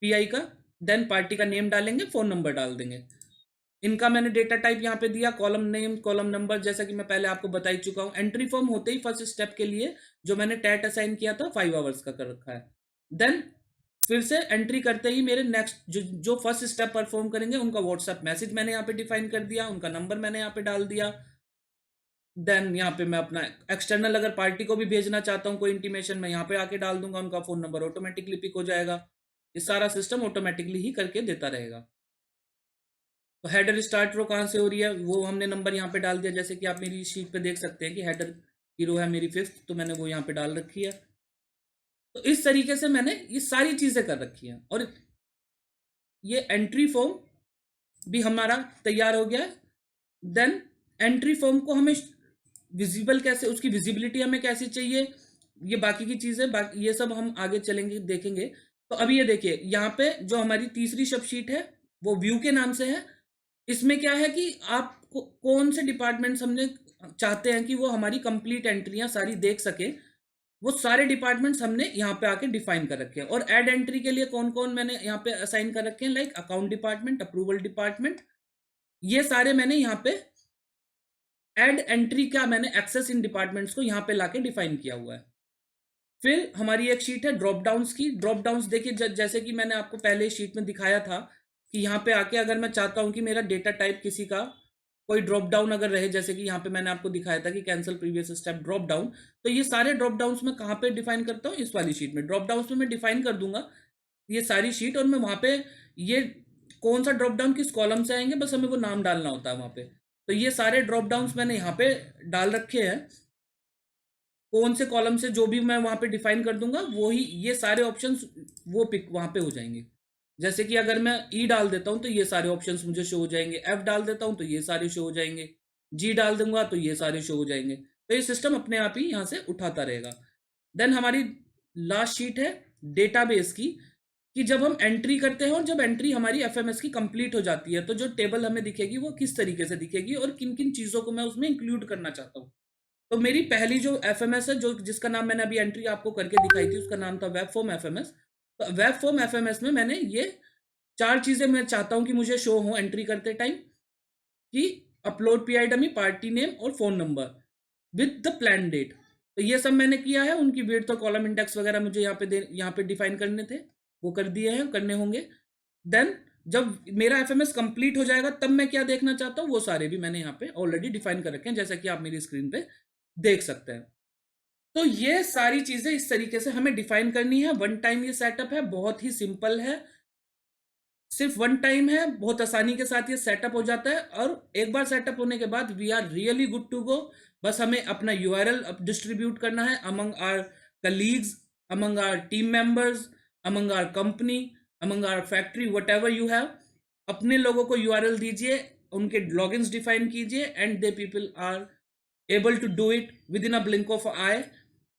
पीआई का, देन पार्टी का नेम डालेंगे, फोन नंबर डाल देंगे। इनका मैंने डेटा टाइप यहाँ पे दिया, कॉलम नेम, कॉलम नंबर, जैसा कि मैं पहले आपको बता ही चुका हूँ। एंट्री फॉर्म होते ही फर्स्ट स्टेप के लिए जो मैंने टैट असाइन किया था 5 आवर्स का कर रखा है। देन फिर से एंट्री करते ही मेरे नेक्स्ट जो फर्स्ट स्टेप परफॉर्म करेंगे उनका व्हाट्सएप मैसेज मैंने यहाँ पे डिफाइन कर दिया, उनका नंबर मैंने यहाँ पे डाल दिया। देन यहाँ पे मैं अपना एक्सटर्नल अगर पार्टी को भी भेजना चाहता हूँ कोई इंटीमेशन, मैं यहाँ पे आके डाल दूंगा, उनका फोन नंबर ऑटोमेटिकली पिक हो जाएगा। ये सारा सिस्टम ऑटोमेटिकली ही करके देता रहेगा। तो हेडर स्टार्ट रो कहाँ से हो रही है, वो हमने नंबर यहाँ पे डाल दिया, जैसे कि आप मेरी शीट पे देख सकते हैं कि हेडर की रो है मेरी 5th, तो मैंने वो यहाँ पे डाल रखी है। तो इस तरीके से मैंने ये सारी चीजें कर रखी हैं, और ये एंट्री फॉर्म भी हमारा तैयार हो गया है। देन एंट्री फॉर्म को हमें विजिबल कैसे, उसकी विजिबिलिटी हमें कैसे चाहिए, ये बाकी की चीजें, बाकी ये सब हम आगे चलेंगे देखेंगे। तो अभी ये देखिए यहाँ पे जो हमारी तीसरी सब शीट है वो व्यू के नाम से है। इसमें क्या है कि आप कौन से डिपार्टमेंट्स हमने चाहते हैं कि वो हमारी कंप्लीट एंट्रियां सारी देख सके, वो सारे डिपार्टमेंट्स हमने यहाँ पे आके डिफाइन कर रखे हैं। और एड एंट्री के लिए कौन कौन मैंने यहाँ पे असाइन कर रखे हैं, like account department, approval department, ये सारे मैंने यहाँ पे एड एंट्री का मैंने एक्सेस इन डिपार्टमेंट्स को यहाँ पे लाके डिफाइन किया हुआ है। फिर हमारी एक शीट है ड्रॉप डाउन्स की। ड्रॉप डाउन्स देखिए जैसे कि मैंने आपको पहले शीट में दिखाया था कि यहाँ पे आके अगर मैं चाहता हूँ कि मेरा डेटा टाइप किसी का कोई ड्रॉप डाउन अगर रहे, जैसे कि यहाँ पे मैंने आपको दिखाया था कि cancel previous step drop down, तो ये सारे ड्रॉप डाउन्स में कहाँ पे डिफाइन करता हूँ, इस वाली शीट में। ड्रॉप डाउन्स में मैं डिफाइन कर दूंगा ये सारी शीट, और मैं वहाँ पे ये कौन सा ड्रॉप डाउन किस कॉलम से आएंगे बस हमें वो नाम डालना होता है वहाँ पे। तो ये सारे ड्रॉप डाउन्स मैंने यहाँ पे डाल रखे हैं, कौन से कॉलम से जो भी मैं वहां पे डिफाइन कर दूंगा वो ही ये सारे ऑप्शंस वो पिक वहां पे हो जाएंगे। जैसे कि अगर मैं ई डाल देता हूं तो ये सारे ऑप्शंस मुझे शो हो जाएंगे, एफ डाल देता हूं तो ये सारे शो हो जाएंगे, जी डाल दूंगा तो ये सारे शो हो जाएंगे। तो ये सिस्टम अपने आप ही यहाँ से उठाता रहेगा। देन हमारी लास्ट शीट है डेटाबेस की, कि जब हम एंट्री करते हैं और जब एंट्री हमारी एफएमएस की कंप्लीट हो जाती है तो जो टेबल हमें दिखेगी वो किस तरीके से दिखेगी और किन किन चीज़ों को मैं उसमें इंक्लूड करना चाहता हूँ। तो मेरी पहली जो एफएमएस है, जो जिसका नाम मैंने अभी एंट्री आपको करके दिखाई थी, उसका नाम था वेब फॉर्म एफएमएस। तो वेब फॉर्म एफएमएस में मैंने ये 4 चीजें मैं चाहता हूं कि मुझे शो हो एंट्री करते टाइम, कि upload PI dummy, party name और phone number with the plan date. तो ये सब मैंने किया है, उनकी विड्थ और कॉलम इंडेक्स वगैरह मुझे यहाँ पे डिफाइन करने थे, वो कर दिए हैं, करने होंगे। देन जब मेरा एफएमएस कंप्लीट हो जाएगा तब मैं क्या देखना चाहता हूँ वो सारे भी मैंने यहाँ पे ऑलरेडी डिफाइन कर रखे हैं, जैसा कि आप मेरी स्क्रीन पे देख सकते हैं। तो ये सारी चीजें इस तरीके से हमें डिफाइन करनी है। वन टाइम ये सेटअप है, बहुत ही सिंपल है, सिर्फ वन टाइम है, बहुत आसानी के साथ ये सेटअप हो जाता है। और एक बार सेटअप होने के बाद we are really good to go. बस हमें अपना यूआरएल डिस्ट्रीब्यूट करना है among our colleagues, among our team members, among our company, among our factory, whatever you have. अपने लोगों को यूआरएल दीजिए, उनके लॉगिन्स डिफाइन कीजिए, and they people are able to do it within a blink of eye.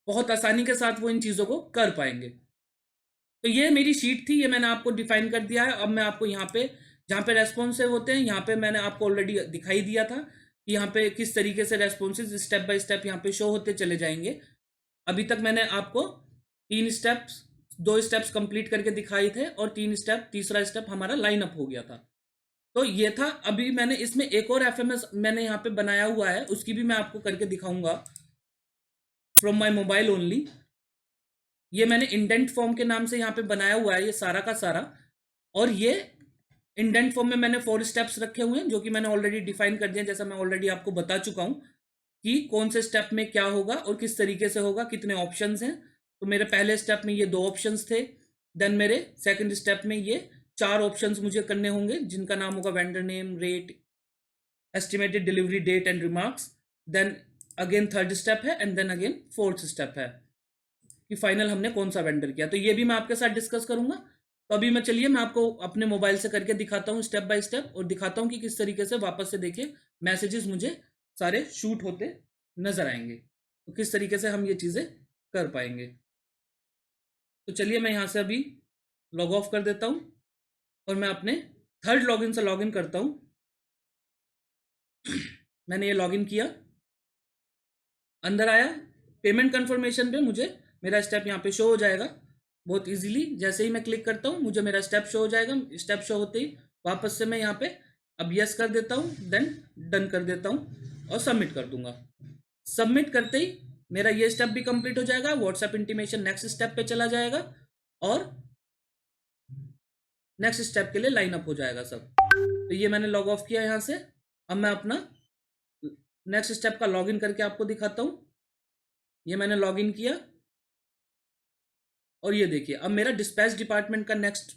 बहुत आसानी के साथ वो इन चीज़ों को कर पाएंगे। तो ये मेरी शीट थी, ये मैंने आपको डिफाइन कर दिया है। अब मैं आपको यहाँ पे जहाँ पे रेस्पॉन्सिव होते हैं, यहाँ पे मैंने आपको ऑलरेडी दिखाई दिया था कि यहाँ पे किस तरीके से रेस्पॉन्सेज स्टेप बाय स्टेप यहाँ पे शो होते चले जाएंगे। अभी तक मैंने आपको 3 स्टेप्स, 2 स्टेप्स कंप्लीट करके दिखाए थे, और 3 स्टेप, तीसरा स्टेप हमारा लाइन अप हो गया था। तो ये था। अभी मैंने इसमें एक और एफएमएस मैंने यहाँ पे बनाया हुआ है, उसकी भी मैं आपको करके दिखाऊंगा फ्रॉम माई मोबाइल ओनली। ये मैंने इंडेंट फॉर्म के नाम से यहाँ पे बनाया हुआ है ये सारा का सारा। और ये इंडेंट फॉर्म में मैंने 4 स्टेप्स रखे हुए हैं जो कि मैंने ऑलरेडी डिफाइन कर दिया, जैसा मैं ऑलरेडी आपको बता चुका हूँ कि कौन से स्टेप में क्या होगा और किस तरीके से होगा, कितने ऑप्शंस हैं। तो मेरे पहले स्टेप में ये 2 ऑप्शंस थे, देन मेरे सेकंड स्टेप में ये 4 ऑप्शंस मुझे करने होंगे, जिनका नाम होगा vendor name, rate, estimated delivery date and remarks. Then again third step है, and then again fourth step है कि फाइनल हमने कौन सा वेंडर किया। तो ये भी मैं आपके साथ डिस्कस करूंगा। तो अभी मैं चलिए मैं आपको अपने मोबाइल से करके दिखाता हूँ स्टेप बाय स्टेप, और दिखाता हूँ कि किस तरीके से वापस से देखिए मैसेजेस मुझे सारे शूट होते नजर आएंगे, तो किस तरीके से हम ये चीज़ें कर पाएंगे। तो चलिए मैं यहाँ से अभी लॉग ऑफ कर देता हूँ और मैं अपने थर्ड लॉगिन से लॉगिन करता हूँ। मैंने ये लॉगिन किया, अंदर आया, पेमेंट कंफर्मेशन पे मुझे मेरा स्टेप यहाँ पे शो हो जाएगा बहुत इजीली। जैसे ही मैं क्लिक करता हूँ मुझे मेरा स्टेप शो हो जाएगा। स्टेप शो होते ही वापस से मैं यहाँ पे अब यस कर देता हूँ, देन डन कर देता हूँ और सबमिट कर दूंगा। सबमिट करते ही मेरा ये स्टेप भी कंप्लीट हो जाएगा, व्हाट्सएप इंटीमेशन नेक्स्ट स्टेप पे चला जाएगा और नेक्स्ट स्टेप के लिए लाइन अप हो जाएगा सब। तो ये मैंने लॉग ऑफ किया यहाँ से। अब मैं अपना नेक्स्ट स्टेप का लॉगिन करके आपको दिखाता हूँ। ये मैंने लॉगिन किया और ये देखिए अब मेरा डिस्पैच डिपार्टमेंट का नेक्स्ट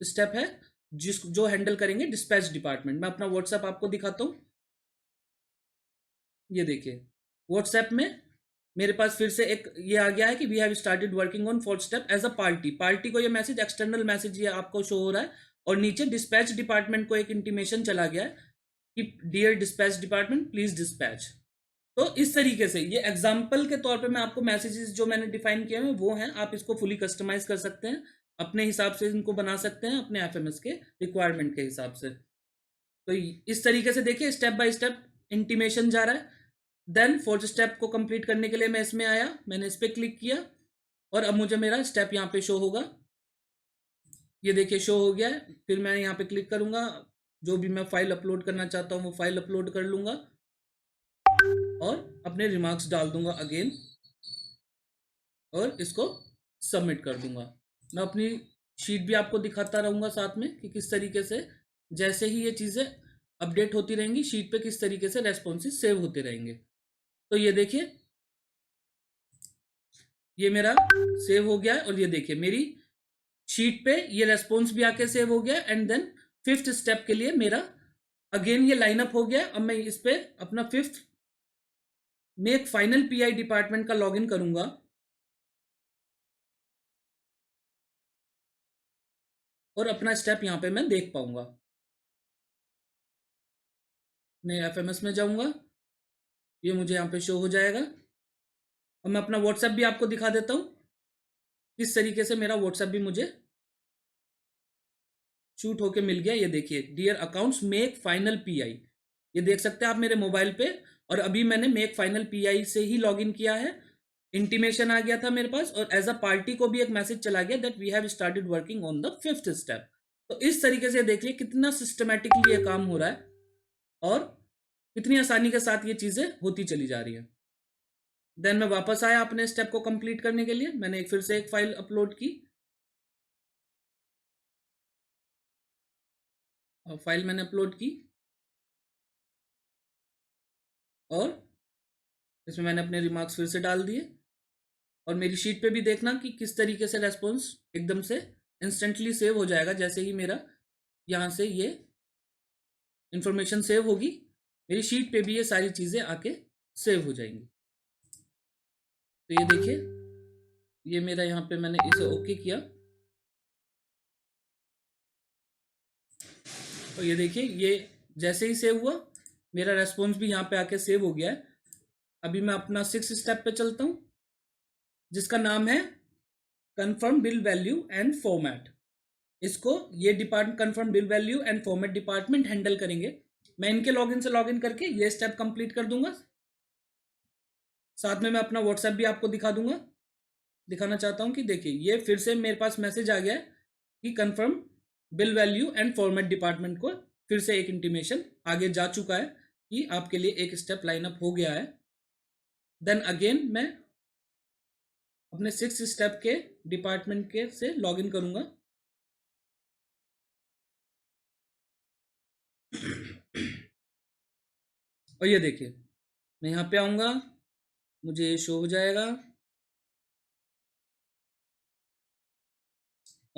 स्टेप है, जो हैंडल करेंगे डिस्पैच डिपार्टमेंट। मैं अपना व्हाट्सएप आपको दिखाता हूँ। ये देखिए व्हाट्सएप में मेरे पास फिर से एक ये आ गया है कि we have started working on fourth step as a party. Party को ये मैसेज, एक्सटर्नल मैसेज ये आपको शो हो रहा है, और नीचे डिस्पैच डिपार्टमेंट को एक इंटीमेशन चला गया है कि dear dispatch department please dispatch. तो इस तरीके से ये एग्जाम्पल के तौर पे मैं आपको मैसेजेस जो मैंने डिफाइन किए हैं वो हैं, आप इसको फुली कस्टमाइज कर सकते हैं, अपने हिसाब से इनको बना सकते हैं अपने एफएमएस के रिक्वायरमेंट के हिसाब से। तो इस तरीके से देखिए स्टेप बाय स्टेप इंटीमेशन जा रहा है। देन फोर्थ स्टेप को कंप्लीट करने के लिए मैं इसमें आया, मैंने इस पर क्लिक किया और अब मुझे मेरा स्टेप यहाँ पे शो होगा। ये देखिए शो हो गया है। फिर मैं यहाँ पे क्लिक करूंगा, जो भी मैं फाइल अपलोड करना चाहता हूँ वो फाइल अपलोड कर लूंगा और अपने रिमार्क्स डाल दूंगा अगेन और इसको सबमिट कर दूंगा। मैं अपनी शीट भी आपको दिखाता रहूंगा साथ में कि किस तरीके से जैसे ही ये चीज़ें अपडेट होती रहेंगी शीट पे किस तरीके से रेस्पॉन्सेज सेव होते रहेंगे। तो ये देखिए ये मेरा सेव हो गया है और ये देखिए मेरी शीट पे ये रेस्पॉन्स भी आके सेव हो गया। एंड देन फिफ्थ स्टेप के लिए मेरा अगेन ये लाइनअप हो गया। अब मैं इस पे अपना फिफ्थ में एक फाइनल पीआई डिपार्टमेंट का लॉगिन करूंगा और अपना स्टेप यहाँ पे मैं देख पाऊंगा। मैं एफएमएस में जाऊंगा, ये मुझे यहाँ पे शो हो जाएगा। और मैं अपना व्हाट्सएप भी आपको दिखा देता हूँ किस तरीके से मेरा व्हाट्सएप भी मुझे शूट होके मिल गया। ये देखिए dear accounts make final PI, ये देख सकते हैं आप मेरे मोबाइल पे। और अभी मैंने मेक फाइनल पीआई से ही लॉगिन किया है, इंटीमेशन आ गया था मेरे पास और एज अ पार्टी को भी एक मैसेज चला गया that we have started working on the fifth step. तो इस तरीके से देखिए कितना सिस्टमेटिकली ये काम हो रहा है और कितनी आसानी के साथ ये चीजें होती चली जा रही है। देन मैं वापस आया अपने स्टेप को कंप्लीट करने के लिए, मैंने फिर से एक फाइल अपलोड की। फाइल मैंने अपलोड की और इसमें मैंने अपने रिमार्क्स फिर से डाल दिए और मेरी शीट पे भी देखना कि किस तरीके से रेस्पॉन्स एकदम से इंस्टेंटली सेव हो जाएगा। जैसे ही मेरा यहाँ से ये इंफॉर्मेशन सेव होगी मेरी शीट पे भी ये सारी चीज़ें आके सेव हो जाएंगी। तो ये देखिए ये मेरा यहाँ पे मैंने इसे ओके किया और ये देखिए ये जैसे ही सेव हुआ मेरा रेस्पॉन्स भी यहाँ पे आके सेव हो गया है। अभी मैं अपना सिक्स स्टेप पे चलता हूँ जिसका नाम है confirm bill value and format. इसको ये department confirm bill value and format department handle करेंगे। मैं इनके लॉगिन से लॉगिन करके ये स्टेप कंप्लीट कर दूंगा। साथ में मैं अपना व्हाट्सएप भी आपको दिखा दूंगा, दिखाना चाहता हूँ कि देखिए ये फिर से मेरे पास मैसेज आ गया है कि confirm bill value and format department को फिर से एक इंटीमेशन आगे जा चुका है कि आपके लिए एक स्टेप लाइनअप हो गया है। देन अगेन मैं अपने सिक्स स्टेप के डिपार्टमेंट के से लॉगिन करूंगा। और ये देखिए मैं यहाँ पे आऊँगा, मुझे शो हो जाएगा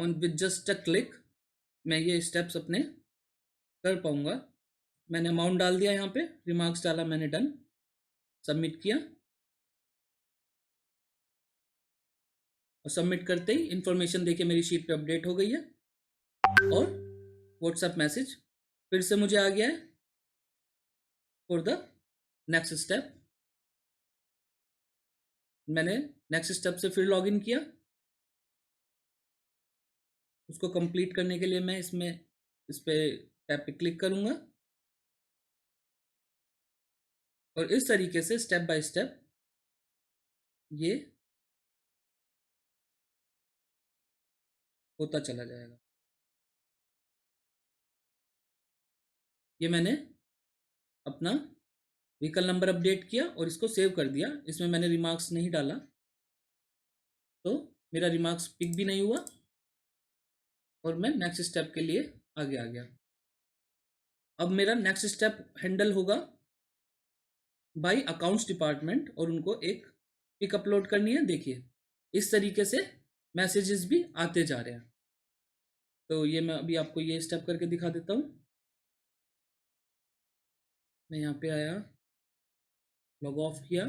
on with just a click मैं ये स्टेप्स अपने कर पाऊंगा। मैंने अमाउंट डाल दिया, यहाँ पे रिमार्क्स डाला मैंने, डन, सबमिट किया और सबमिट करते ही इंफॉर्मेशन देखिए मेरी शीट पे अपडेट हो गई है और व्हाट्सएप मैसेज फिर से मुझे आ गया है फॉर द नेक्स्ट स्टेप। मैंने नेक्स्ट स्टेप से फिर लॉगिन किया। उसको कंप्लीट करने के लिए मैं इस पे टैब पे क्लिक करूंगा और इस तरीके से स्टेप बाय स्टेप ये होता चला जाएगा। ये मैंने अपना व्हीकल नंबर अपडेट किया और इसको सेव कर दिया। इसमें मैंने रिमार्क्स नहीं डाला तो मेरा रिमार्क्स पिक भी नहीं हुआ और मैं नेक्स्ट स्टेप के लिए आगे आ गया। अब मेरा नेक्स्ट स्टेप हैंडल होगा बाय अकाउंट्स डिपार्टमेंट और उनको एक पिक अपलोड करनी है। देखिए इस तरीके से मैसेजेस भी आते जा रहे हैं। तो ये मैं अभी आपको ये स्टेप करके दिखा देता हूँ। मैं यहाँ पे आया, लॉग ऑफ किया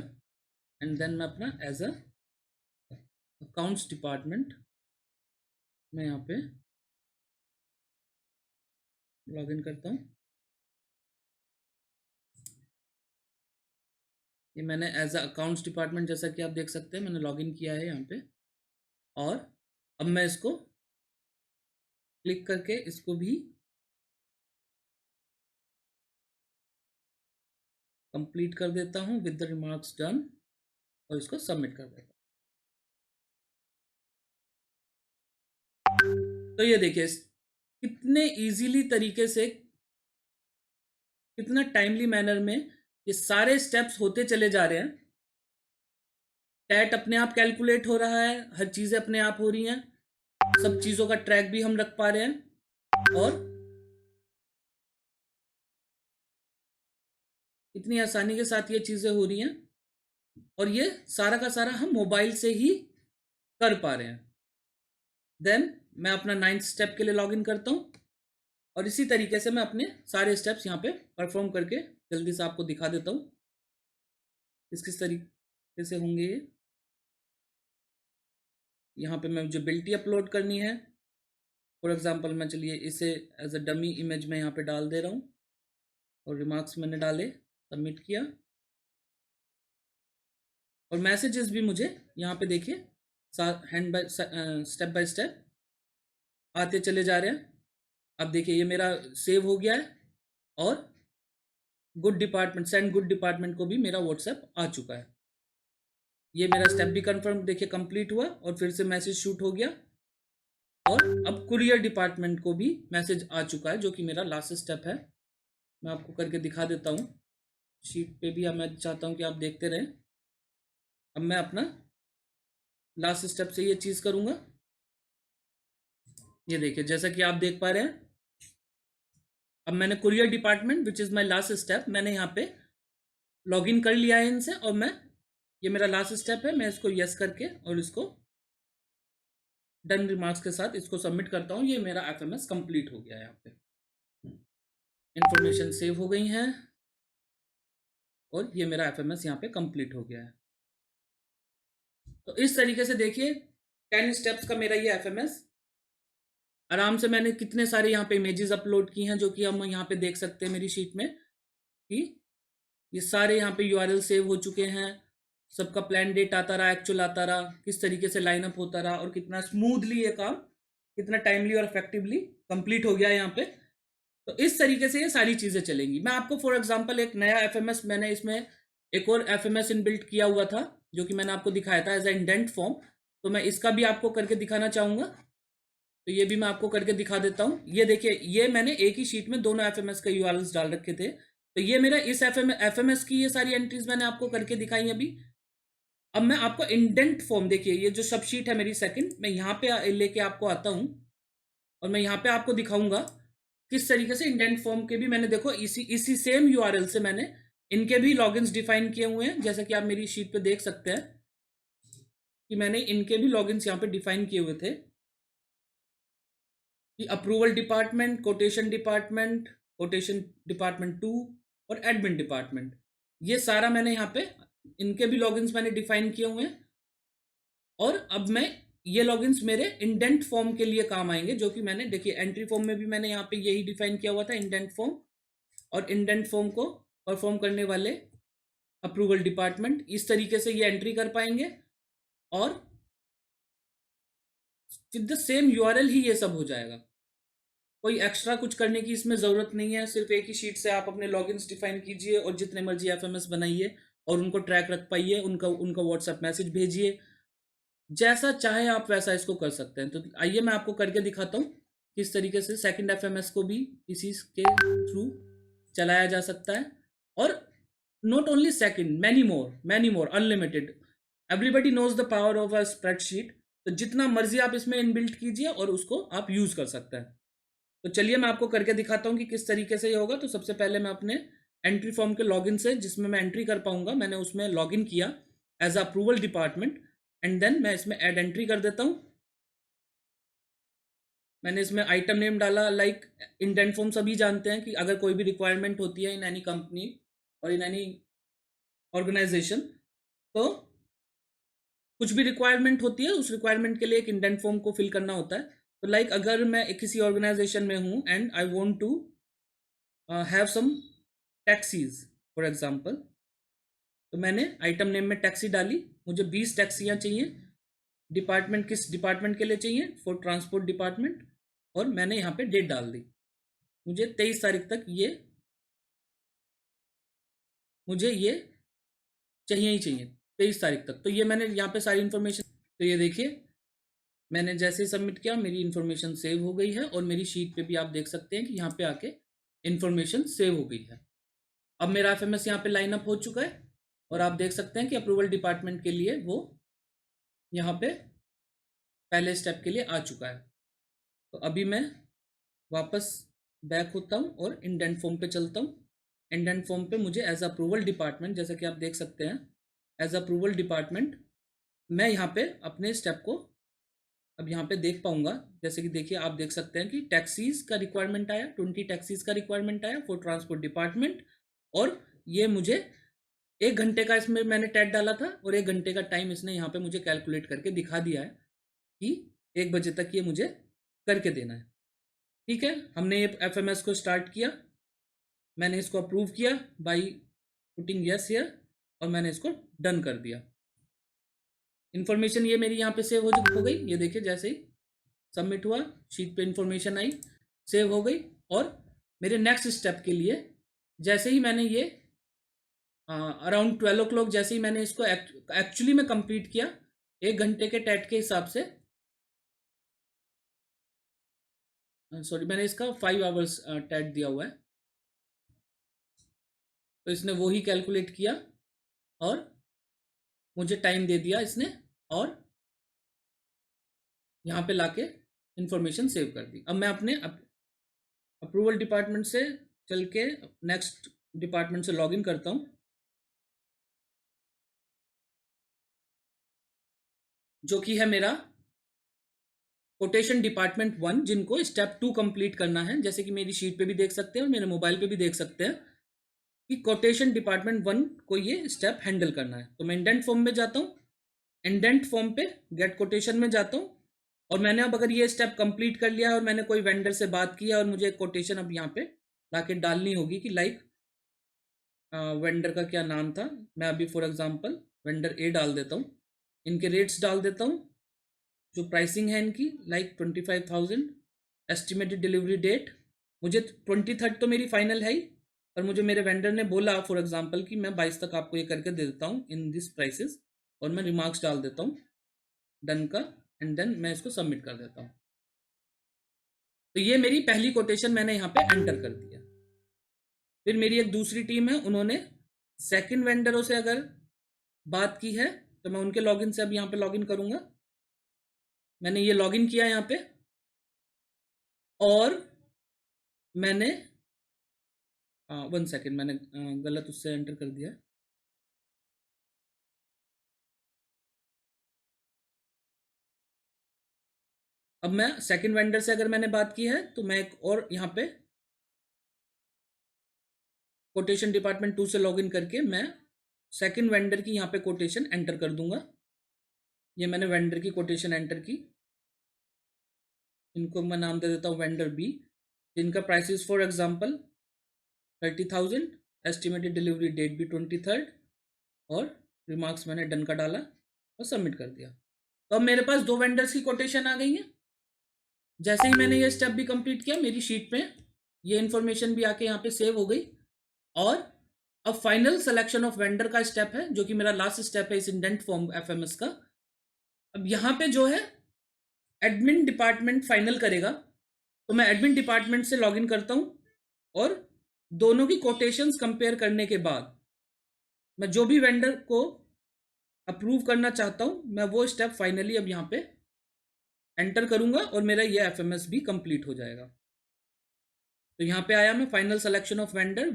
एंड देन मैं अपना एज अ अकाउंट्स डिपार्टमेंट मैं यहाँ पे लॉगिन करता हूँ। ये मैंने एज अ अकाउंट्स डिपार्टमेंट जैसा कि आप देख सकते हैं मैंने लॉगिन किया है यहाँ पे और अब मैं इसको क्लिक करके इसको भी कंप्लीट कर देता हूँ विद द रिमार्क्स डन और इसको सबमिट कर देता हूँ। तो ये देखिए कितने इजीली तरीके से, कितना टाइमली मैनर में ये सारे स्टेप्स होते चले जा रहे हैं। टैट अपने आप कैलकुलेट हो रहा है, हर चीजें अपने आप हो रही हैं, सब चीजों का ट्रैक भी हम रख पा रहे हैं और इतनी आसानी के साथ ये चीजें हो रही हैं और ये सारा का सारा हम मोबाइल से ही कर पा रहे हैं। देन मैं अपना 9th स्टेप के लिए लॉगिन करता हूँ और इसी तरीके से मैं अपने सारे स्टेप्स यहाँ पे परफॉर्म करके जल्दी से आपको दिखा देता हूँ किस तरीके से होंगे ये। यहाँ पे मैं मुझे बिल्टी अपलोड करनी है। फॉर एग्जांपल मैं चलिए इसे एज अ डमी इमेज में यहाँ पे डाल दे रहा हूँ और रिमार्क्स मैंने डाले, सबमिट किया और मैसेजेस भी मुझे यहाँ पे देखिए स्टेप बाय स्टेप आते चले जा रहे हैं। अब देखिए ये मेरा सेव हो गया है और good department, send good department को भी मेरा व्हाट्सएप आ चुका है। ये मेरा स्टेप भी कंफर्म देखिए कंप्लीट हुआ और फिर से मैसेज शूट हो गया और अब कुरियर डिपार्टमेंट को भी मैसेज आ चुका है जो कि मेरा लास्ट स्टेप है। मैं आपको करके दिखा देता हूँ शीट पे भी। मैं चाहता हूँ कि आप देखते रहें। अब मैं अपना लास्ट स्टेप से ये चीज़ करूँगा। ये देखिए जैसा कि आप देख पा रहे हैं अब मैंने courier department which is my last step मैंने यहाँ पे लॉगिन कर लिया है इनसे और मैं, ये मेरा लास्ट स्टेप है, मैं इसको यस करके और इसको डन रिमार्क्स के साथ इसको सबमिट करता हूँ। ये मेरा एफएमएस कंप्लीट हो गया है। यहाँ पे इंफॉर्मेशन सेव हो गई हैं और ये मेरा एफएमएस यहाँ पे कंप्लीट हो गया है। तो इस तरीके से देखिए 10 स्टेप्स का मेरा ये एफएमएस आराम से, मैंने कितने सारे यहाँ पे इमेजेस अपलोड की हैं जो कि हम यहाँ पे देख सकते हैं मेरी शीट में कि ये सारे यहाँ पे यूआरएल सेव हो चुके हैं, सबका प्लान डेट आता रहा, एक्चुअल आता रहा, किस तरीके से लाइनअप होता रहा और कितना स्मूथली ये काम, कितना टाइमली और इफेक्टिवली कंप्लीट हो गया यहाँ पे। तो इस तरीके से ये सारी चीज़ें चलेंगी। मैं आपको फॉर एग्जांपल एक नया एफएमएस, मैंने इसमें एक और एफएमएस इनबिल्ट किया हुआ था जो कि मैंने आपको दिखाया था एज ए इंडेंट फॉर्म, तो मैं इसका भी आपको करके दिखाना चाहूँगा। तो ये भी मैं आपको करके दिखा देता हूँ। ये देखिए ये मैंने एक ही शीट में दोनों एफएमएस के यूआरएल्स डाल रखे थे। तो ये मेरा इस एफएमएस की ये सारी एंट्रीज मैंने आपको करके दिखाई अभी। अब मैं आपको इंडेंट फॉर्म, देखिए ये जो सब शीट है मेरी सेकंड, मैं यहाँ पे लेके आपको आता हूँ और मैं यहाँ पे आपको दिखाऊंगा किस तरीके से इंडेंट फॉर्म के भी मैंने, देखो इसी सेम यूआरएल से मैंने इनके भी लॉगिन्स डिफाइन किए हुए हैं। जैसा कि आप मेरी शीट पे देख सकते हैं कि मैंने इनके भी लॉगिन्स यहाँ पे डिफाइन किए हुए थे। कि अप्रूवल डिपार्टमेंट, कोटेशन डिपार्टमेंट 2 और एडमिन डिपार्टमेंट, ये सारा मैंने यहाँ पे इनके भी लॉगिन्स मैंने डिफाइन किए हुए हैं। और अब मैं ये लॉगिन्स मेरे इंडेंट फॉर्म के लिए काम आएंगे, जो कि मैंने देखिए एंट्री फॉर्म में भी मैंने यहाँ पे यही डिफाइन किया हुआ था, इंडेंट फॉर्म। और इंडेंट फॉर्म को परफॉर्म करने वाले अप्रूवल डिपार्टमेंट इस तरीके से ये एंट्री कर पाएंगे, और विद द सेम यूआरएल ही ये सब हो जाएगा। कोई एक्स्ट्रा कुछ करने की इसमें ज़रूरत नहीं है। सिर्फ एक ही शीट से आप अपने लॉगिन्स डिफाइन कीजिए और जितने मर्जी एफएमएस बनाइए और उनको ट्रैक रख पाइए, उनका उनका व्हाट्सएप मैसेज भेजिए, जैसा चाहे आप वैसा इसको कर सकते हैं। तो आइए मैं आपको करके दिखाता हूँ किस तरीके से सेकंड एफएमएस को भी इसी के थ्रू चलाया जा सकता है। और not only second, many more unlimited. Everybody knows the power of a spreadsheet. तो जितना मर्जी आप इसमें इनबिल्ट कीजिए और उसको आप यूज कर सकते हैं। तो चलिए मैं आपको करके दिखाता हूँ कि किस तरीके से ये होगा। तो सबसे पहले मैं अपने एंट्री फॉर्म के लॉगिन से, जिसमें मैं एंट्री कर पाऊंगा, मैंने उसमें लॉगिन किया as approval department, and then मैं इसमें ऐड एंट्री कर देता हूँ। मैंने इसमें आइटम नेम डाला, लाइक इंडेंट फॉर्म सभी जानते हैं कि अगर कोई भी रिक्वायरमेंट होती है इन एनी कंपनी और इन एनी ऑर्गेनाइजेशन, तो कुछ भी रिक्वायरमेंट होती है, उस रिक्वायरमेंट के लिए एक इंडेंट फॉर्म को फिल करना होता है। तो लाइक अगर मैं किसी ऑर्गेनाइजेशन में हूँ and I want to have some taxis for example, तो मैंने आइटम नेम में टैक्सी डाली, मुझे 20 टैक्सियाँ चाहिए। डिपार्टमेंट किस डिपार्टमेंट के लिए चाहिए? For transport department. और मैंने यहाँ पे डेट डाल दी, मुझे 23 तारीख तक मुझे ये चाहिए ही चाहिए, 23 तारीख तक। तो ये मैंने यहाँ पे सारी इन्फॉर्मेशन, तो ये देखिए मैंने जैसे ही सबमिट किया मेरी इन्फॉर्मेशन सेव हो गई है, और मेरी शीट पे भी आप देख सकते हैं कि यहाँ पे आके इन्फॉर्मेशन सेव हो गई है। अब मेरा एफएमएस यहाँ पे लाइन अप हो चुका है, और आप देख सकते हैं कि अप्रूवल डिपार्टमेंट के लिए वो यहाँ पे पहले स्टेप के लिए आ चुका है। तो अभी मैं वापस बैक होता हूँ और इंडेंट फॉर्म पे चलता हूँ। इंडेंट फॉर्म पे मुझे एज अप्रूवल डिपार्टमेंट, जैसा कि आप देख सकते हैं, एज अप्रूवल डिपार्टमेंट मैं यहाँ पे अपने स्टेप को अब यहाँ पे देख पाऊंगा। जैसे कि देखिए आप देख सकते हैं कि टैक्सीज का रिक्वायरमेंट आया, 20 टैक्सीज का रिक्वायरमेंट आया फॉर ट्रांसपोर्ट डिपार्टमेंट। और ये मुझे 1 घंटे का इसमें मैंने टैग डाला था, और 1 घंटे का टाइम इसने यहाँ पे मुझे कैलकुलेट करके दिखा दिया है कि 1 बजे तक ये मुझे करके देना है। ठीक है, हमने ये एफएमएस को स्टार्ट किया, मैंने इसको अप्रूव किया बाई पुटिंग यस हियर, और मैंने इसको डन कर दिया। इन्फॉर्मेशन ये मेरी यहाँ पे सेव हो गई। ये देखिए जैसे ही सबमिट हुआ, शीट पे इन्फॉर्मेशन आई, सेव हो गई। और मेरे नेक्स्ट स्टेप के लिए जैसे ही मैंने ये अराउंड 12 o'clock जैसे ही मैंने इसको एक्चुअली में कंप्लीट किया, 1 घंटे के टैट के हिसाब से, सॉरी मैंने इसका 5 hours टैट दिया हुआ है, तो इसने वो ही कैलकुलेट किया और मुझे टाइम दे दिया इसने, और यहाँ पे लाके इंफॉर्मेशन सेव कर दी। अब मैं अपने अप्रूवल डिपार्टमेंट से चल के नेक्स्ट डिपार्टमेंट से लॉगिन करता हूँ, जो कि है मेरा कोटेशन डिपार्टमेंट 1, जिनको स्टेप 2 कंप्लीट करना है। जैसे कि मेरी शीट पे भी देख सकते हैं और मेरे मोबाइल पे भी देख सकते हैं कि कोटेशन डिपार्टमेंट 1 को ये स्टेप हैंडल करना है। तो मैं इंडेंट फॉर्म में जाता हूँ, इंडेंट फॉर्म पे गेट कोटेशन में जाता हूँ, और मैंने अब अगर ये स्टेप कंप्लीट कर लिया है और मैंने कोई वेंडर से बात किया और मुझे कोटेशन अब यहाँ पे लाके डालनी होगी कि लाइक वेंडर का क्या नाम था, मैं अभी फॉर एग्जांपल वेंडर ए डाल देता हूँ, इनके रेट्स डाल देता हूँ, जो प्राइसिंग है इनकी लाइक 25,000, एस्टिमेटेड डिलीवरी डेट मुझे 23rd तो मेरी फाइनल है ही, पर मुझे मेरे वेंडर ने बोला फॉर एग्जांपल कि मैं 22 तक आपको ये करके दे देता हूँ इन दिस प्राइसेस, और मैं रिमार्क्स डाल देता हूँ डन का, एंड देन मैं इसको सबमिट कर देता हूँ। तो ये मेरी पहली कोटेशन मैंने यहाँ पे एंटर कर दिया। फिर मेरी एक दूसरी टीम है, उन्होंने सेकंड वेंडरों से अगर बात की है, तो मैं उनके लॉगिन से अब यहाँ पे लॉगिन करूंगा। मैंने ये लॉगिन किया यहाँ पे, और मैंने 1 सेकेंड, मैंने गलत उससे एंटर कर दिया। अब मैं सेकंड वेंडर से अगर मैंने बात की है तो मैं एक और यहाँ पे कोटेशन डिपार्टमेंट 2 से लॉगिन करके मैं सेकंड वेंडर की यहाँ पे कोटेशन एंटर कर दूंगा। ये मैंने वेंडर की कोटेशन एंटर की। इनको मैं नाम दे देता हूँ वेंडर बी, जिनका price for example 30,000, estimated delivery date भी 23rd, और रिमार्क्स मैंने डन का डाला और सबमिट कर दिया। तो अब मेरे पास 2 वेंडर्स की कोटेशन आ गई है। जैसे ही मैंने ये स्टेप भी कंप्लीट किया, मेरी शीट में ये इन्फॉर्मेशन भी आके यहाँ पे सेव हो गई। और अब फाइनल सिलेक्शन ऑफ वेंडर का स्टेप है, जो कि मेरा लास्ट स्टेप है इस इंडेंट फॉर्म एफएमएस का। अब यहाँ पे जो है एडमिन डिपार्टमेंट फाइनल करेगा, तो मैं एडमिन डिपार्टमेंट से लॉगिन करता हूँ और दोनों की कोटेशंस कंपेयर करने के बाद मैं जो भी वेंडर को अप्रूव करना चाहता हूँ, मैं वो स्टेप फाइनली अब यहाँ पे एंटर करूंगा और मेरा ये एफएमएस भी कंप्लीट हो जाएगा। तो यहाँ पे आया मैं final selection of vendor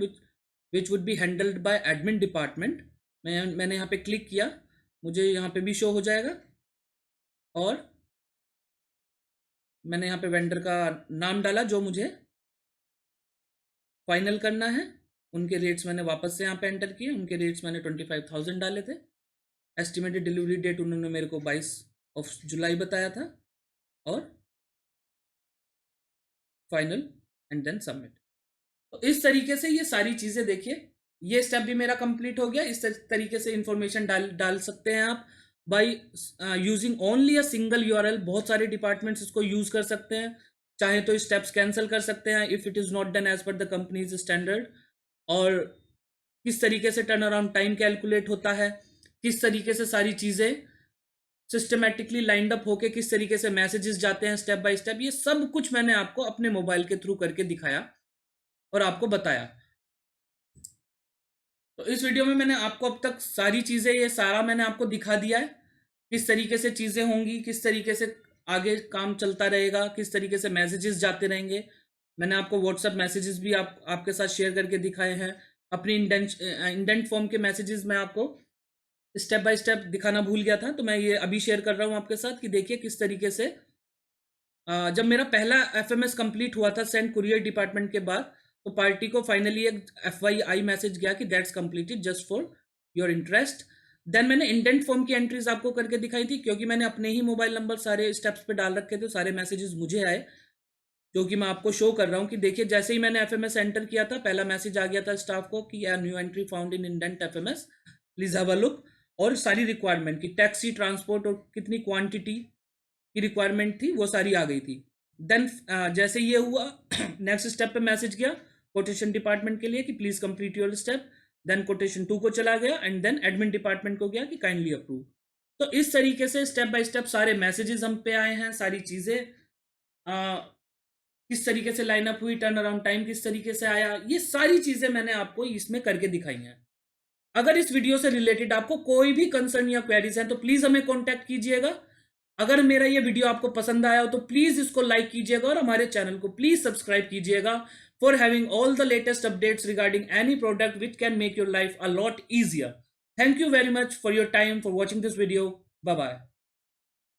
which would be handled by admin department. मैंने यहाँ पे क्लिक किया, मुझे यहाँ पे भी शो हो जाएगा और मैंने यहाँ पे वेंडर का नाम डाला जो मुझे फाइनल करना है। उनके रेट्स मैंने वापस से यहाँ पे एंटर किए। उनके रेट्स मैंने 25,000 डाले थे। एस्टिमेटेड डिलीवरी डेट उन्होंने मेरे को 22 जुलाई बताया था और फाइनल एंड देन सबमिट। तो इस तरीके से ये सारी चीज़ें देखिए, ये स्टेप भी मेरा कंप्लीट हो गया। इस तरीके से इंफॉर्मेशन डाल सकते हैं आप by using only a single URL. बहुत सारे डिपार्टमेंट्स इसको यूज कर सकते हैं। चाहे तो स्टेप्स कैंसिल कर सकते हैं if it is not done as per the company's standard. और किस तरीके से टर्न अराउंड टाइम कैलकुलेट होता है, किस तरीके से सारी चीज़ें सिस्टमेटिकली लाइंड अप होके किस तरीके से मैसेजेस जाते हैं स्टेप बाय स्टेप, ये सब कुछ मैंने आपको अपने मोबाइल के थ्रू करके दिखाया और आपको बताया। तो इस वीडियो में मैंने आपको अब तक सारी चीज़ें, ये सारा मैंने आपको दिखा दिया है किस तरीके से चीज़ें होंगी, किस तरीके से आगे काम चलता रहेगा, किस तरीके से मैसेजेस जाते रहेंगे। मैंने आपको व्हाट्सएप मैसेजेस भी आपके साथ शेयर करके दिखाए हैं। अपनी इंडेंट फॉर्म के मैसेजेस मैं आपको स्टेप बाय स्टेप दिखाना भूल गया था, तो मैं ये अभी शेयर कर रहा हूँ आपके साथ कि देखिए किस तरीके से जब मेरा पहला एफएमएस कंप्लीट हुआ था सेंड कुरियर डिपार्टमेंट के बाद, तो पार्टी को फाइनली एक FYI मैसेज गया कि that's completed just for your interest. Then मैंने इंडेंट फॉर्म की एंट्रीज आपको करके दिखाई थी, क्योंकि मैंने अपने ही मोबाइल नंबर सारे स्टेप्स पे डाल रखे थे। सारे मैसेजेस मुझे आए, जो कि मैं आपको शो कर रहा हूँ कि देखिए जैसे ही मैंने एफएमएस एंटर किया था, पहला मैसेज आ गया था स्टाफ को कि new entry found in indent FMS, please have a look. और सारी रिक्वायरमेंट की टैक्सी, ट्रांसपोर्ट और कितनी क्वांटिटी की रिक्वायरमेंट थी वो सारी आ गई थी। देन जैसे ये हुआ नेक्स्ट स्टेप पे मैसेज गया कोटेशन डिपार्टमेंट के लिए कि please complete your step. Then quotation 2 को चला गया एंड देन एडमिन डिपार्टमेंट को गया कि काइंडली अप्रूव। तो इस तरीके से स्टेप बाय स्टेप सारे मैसेजेस हम पे आए हैं, सारी चीजें किस तरीके से लाइनअप हुई, टर्न अराउंड टाइम किस तरीके से आया, ये सारी चीजें मैंने आपको इसमें करके दिखाई हैं। अगर इस वीडियो से रिलेटेड आपको कोई भी कंसर्न या क्वेरीज हैं तो प्लीज हमें कॉन्टैक्ट कीजिएगा। अगर मेरा ये वीडियो आपको पसंद आया हो तो प्लीज इसको लाइक कीजिएगा और हमारे चैनल को प्लीज सब्सक्राइब कीजिएगा for having all the latest updates regarding any product which can make your life a lot easier. Thank you very much for your time for watching this video. Bye bye.